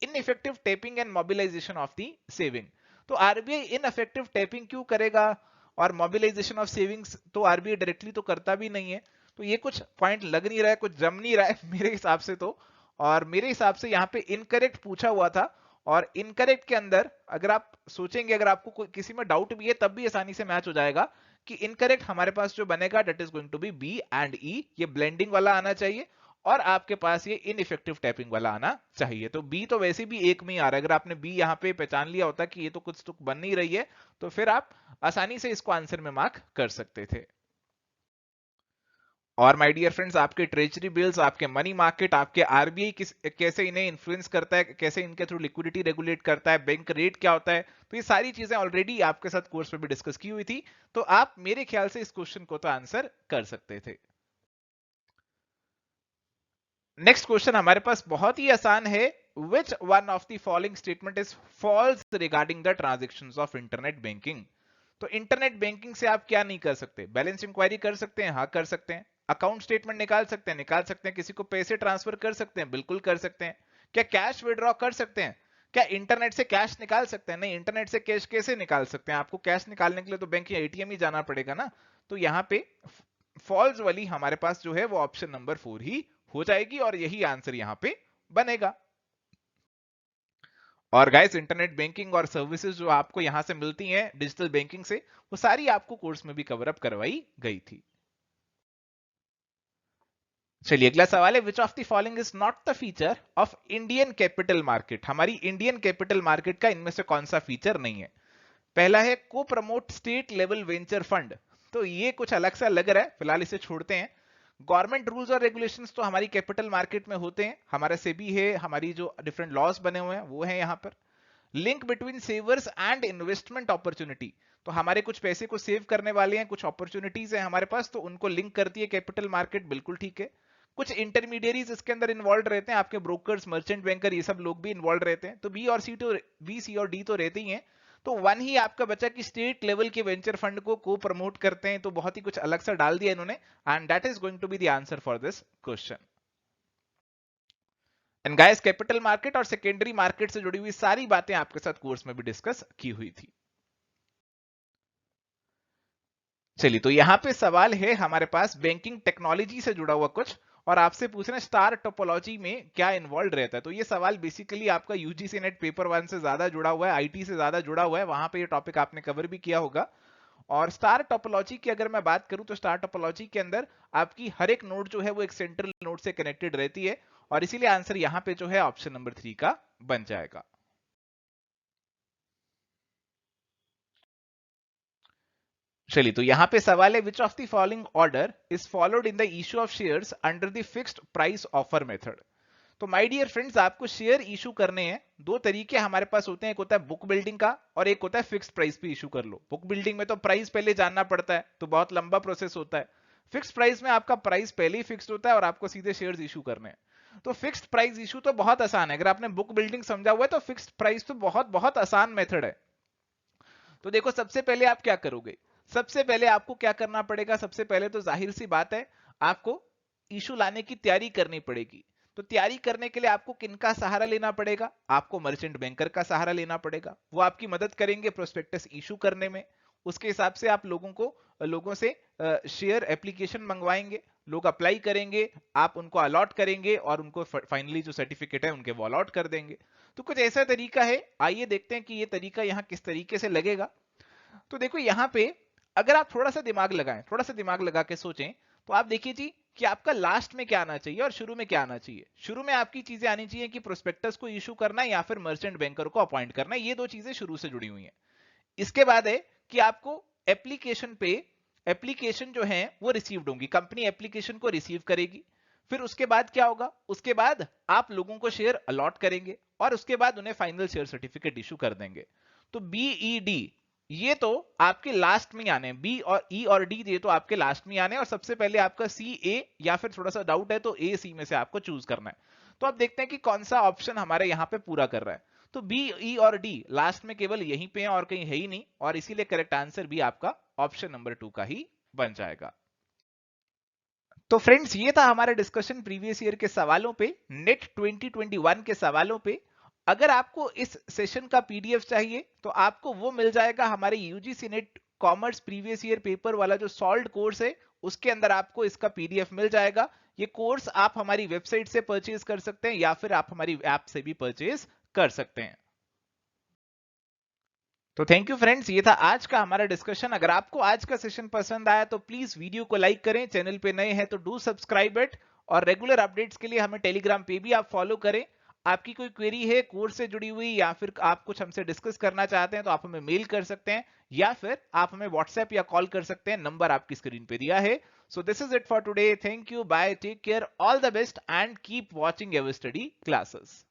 Ineffective tapping and mobilisation of the saving. तो आरबीआई इनइफेक्टिव टेपिंग क्यों करेगा, और मोबिलाइजेशन ऑफ सेविंग्स तो आरबीआई डायरेक्टली तो करता भी नहीं है। तो ये कुछ पॉइंट लग नहीं रहा है, कुछ जम नहीं रहा है मेरे हिसाब से तो। और मेरे हिसाब से यहाँ पे इनकरेक्ट पूछा हुआ था, और इनकरेक्ट के अंदर अगर आप सोचेंगे, अगर आपको किसी में डाउट भी है तब भी आसानी से मैच हो जाएगा कि इनकरेक्ट हमारे पास जो बनेगा that is going to be B and E. ये ब्लेंडिंग वाला आना चाहिए और आपके पास ये इनइफेक्टिव टैपिंग वाला आना चाहिए। तो बी तो वैसे भी एक में ही आ रहा है, अगर आपने बी यहाँ पे पहचान लिया होता कि ये तो कुछ तुक बन नहीं रही है, तो फिर आप आसानी से इसको आंसर में मार्क कर सकते थे। और माय डियर फ्रेंड्स, आपके ट्रेजरी बिल्स, आपके मनी मार्केट, आपके आरबीआई कैसे इन्हें इन्फ्लुएंस करता है, कैसे इनके थ्रू लिक्विडिटी रेगुलेट करता है, बैंक रेट क्या होता है, तो ये सारी चीजें ऑलरेडी आपके साथ कोर्स में भी डिस्कस की हुई थी। तो आप मेरे ख्याल से इस क्वेश्चन को तो आंसर कर सकते थे। नेक्स्ट क्वेश्चन हमारे पास बहुत ही आसान है। Which one of the following statement is false regarding the transactions of internet banking. तो इंटरनेट बैंकिंग से आप क्या नहीं कर सकते? बैलेंस इंक्वायरी कर सकते हैं, हाँ कर सकते हैं। अकाउंट स्टेटमेंट निकाल सकते हैं, निकाल सकते हैं। किसी को पैसे ट्रांसफर कर सकते हैं, बिल्कुल कर सकते हैं। क्या कैश विड्रॉ कर सकते हैं? क्या इंटरनेट से कैश निकाल सकते हैं? नहीं, इंटरनेट से कैश कैसे निकाल सकते हैं? आपको कैश निकालने के लिए तो बैंक या एटीएम ही जाना पड़ेगा ना। तो यहाँ पे फॉल्स वाली हमारे पास जो है वो ऑप्शन नंबर 4 ही हो जाएगी, और यही आंसर यहां पे बनेगा। और गाइस, इंटरनेट बैंकिंग और सर्विसेज जो आपको यहां से मिलती हैं डिजिटल बैंकिंग से, वो सारी आपको कोर्स में भी कवर अप करवाई गई थी। चलिए अगला सवाल है, which of the following is not the feature of Indian capital market. हमारी इंडियन कैपिटल मार्केट का इनमें से कौन सा फीचर नहीं है? पहला है को promote state level venture fund. तो ये कुछ अलग सा लग रहा है, फिलहाल इसे छोड़ते हैं। गवर्नमेंट रूल्स और रेगुलेशंस तो हमारी कैपिटल मार्केट में होते हैं, हमारा सेबी है, हमारी जो डिफरेंट लॉज बने हुए हैं वो है यहाँ पर। Link between सेवर्स and investment opportunity. तो हमारे कुछ पैसे को सेव करने वाले हैं, कुछ अपॉर्चुनिटीज हैं हमारे पास, तो उनको लिंक करती है कैपिटल मार्केट, बिल्कुल ठीक है। कुछ इंटरमीडियरीज इसके अंदर इन्वॉल्व रहते हैं, आपके ब्रोकर्स, मर्चेंट बैंकर, ये सब लोग भी इन्वॉल्व रहते हैं। तो बी सी और डी तो रहते ही हैं। तो वन ही आपका बचा कि स्टेट लेवल के वेंचर फंड को प्रमोट करते हैं, तो बहुत ही कुछ अलग सा डाल दिया इन्होंने, and that is going to be the answer for this question. And guys, capital market और सेकेंडरी मार्केट से जुड़ी हुई सारी बातें आपके साथ कोर्स में भी डिस्कस की हुई थी। चलिए, तो यहां पे सवाल है हमारे पास बैंकिंग टेक्नोलॉजी से जुड़ा हुआ कुछ, और आपसे पूछ रहे हैं स्टार टोपोलॉजी में क्या इन्वॉल्व रहता है। तो ये सवाल बेसिकली आपका यूजीसी नेट पेपर 1 से ज्यादा जुड़ा हुआ है, आईटी से ज्यादा जुड़ा हुआ है, वहां पे ये टॉपिक आपने कवर भी किया होगा। और स्टार टोपोलॉजी की अगर मैं बात करूं, तो स्टार टोपोलॉजी के अंदर आपकी हर एक नोड जो है वो एक सेंट्रल नोड से कनेक्टेड रहती है, और इसीलिए आंसर यहां पे जो है ऑप्शन नंबर 3 का बन जाएगा। चलिए, तो यहां पे सवाल है, which of the following order is followed in the issue of shares under the fixed price offer method. तो माय डियर फ्रेंड्स, आपको शेयर इशू करने हैं, दो तरीके हमारे पास होते हैं, एक होता है बुक बिल्डिंग का और एक होता है फिक्स्ड प्राइस पे इशू कर लो। बुक बिल्डिंग में तो प्राइस पहले जानना पड़ता है, तो बहुत लंबा प्रोसेस होता है। फिक्स्ड प्राइस में आपका प्राइस पहले ही फिक्स्ड होता है और आपको सीधे शेयर्स इशू करने हैं। तो फिक्स्ड प्राइस इशू तो बहुत आसान है, अगर आपने बुक बिल्डिंग समझा हुआ है तो फिक्स्ड प्राइस तो बहुत बहुत आसान मेथड है। तो देखो, सबसे पहले आप क्या करोगे? सबसे पहले आपको क्या करना पड़ेगा? सबसे पहले तो जाहिर सी बात है, आपको इशू लाने की तैयारी करनी पड़ेगी। तो तैयारी करने के लिए आपको किनका सहारा लेना पड़ेगा? आपको मर्चेंट बैंकर का सहारा लेना पड़ेगा, वो आपकी मदद करेंगे प्रोस्पेक्टस इशू करने में। उसके हिसाब से आप लोगों से शेयर एप्लीकेशन मंगवाएंगे, लोग अप्लाई करेंगे, आप उनको अलॉट करेंगे और उनको फाइनली जो सर्टिफिकेट है उनके वो अलॉट कर देंगे। तो कुछ ऐसा तरीका है, आइए देखते हैं कि ये तरीका यहां किस तरीके से लगेगा। तो देखो, यहां पे अगर आप थोड़ा सा दिमाग लगाएं, थोड़ा सा दिमाग लगा के सोचें, तो आप देखिए जी कि आपका लास्ट में क्या आना चाहिए और शुरू में क्या आना चाहिए। शुरू में आपकी चीजें आनी चाहिए कि प्रोस्पेक्टस को इशू करना है या फिर मर्चेंट बैंकर को अपॉइंट करना है, ये दो चीजें शुरू से जुड़ी हुई हैं। इसके बाद है कि आपको एप्लीकेशन जो है वो रिसीव्ड होंगी, कंपनी एप्लीकेशन को रिसीव करेगी। फिर उसके बाद क्या होगा? उसके बाद आप लोगों को शेयर अलॉट करेंगे और उसके बाद उन्हें फाइनल शेयर सर्टिफिकेट इशू कर देंगे। तो बीईडी ये तो आपके लास्ट में आने हैं, बी और ई और डी ये तो आपके लास्ट में आने हैं, और सबसे पहले आपका सी ए, या फिर थोड़ा सा डाउट है तो ए सी में से आपको चूज करना है। तो आप देखते हैं कि कौन सा ऑप्शन हमारे यहां पे पूरा कर रहा है। तो बी, ई और डी लास्ट में केवल यहीं पे है और कहीं है ही नहीं, और इसीलिए करेक्ट आंसर भी आपका ऑप्शन नंबर 2 का ही बन जाएगा। तो फ्रेंड्स ये था हमारा डिस्कशन प्रीवियस ईयर के सवालों पे, नेट 2021 के सवालों पे। अगर आपको इस सेशन का पीडीएफ चाहिए तो आपको वो मिल जाएगा हमारे UGC net commerce previous year paper वाला जो सॉल्व्ड कोर्स है, उसके अंदर आपको इसका पीडीएफ मिल जाएगा। ये कोर्स आप हमारी वेबसाइट से परचेज कर सकते हैं या फिर आप हमारी ऐप से भी परचेज कर सकते हैं। तो थैंक यू फ्रेंड्स, ये था आज का हमारा डिस्कशन। अगर आपको आज का सेशन पसंद आया तो प्लीज वीडियो को लाइक करें, चैनल पे नए हैं तो डू सब्सक्राइब इट, और रेगुलर अपडेट्स के लिए हमें टेलीग्राम पे भी आप फॉलो करें। आपकी कोई क्वेरी है कोर्स से जुड़ी हुई या फिर आप कुछ हमसे डिस्कस करना चाहते हैं तो आप हमें मेल कर सकते हैं या फिर आप हमें व्हाट्सएप या कॉल कर सकते हैं, नंबर आपकी स्क्रीन पे दिया है। So this is it for today, thank you, bye, take care, all the best and keep watching Ever study classes.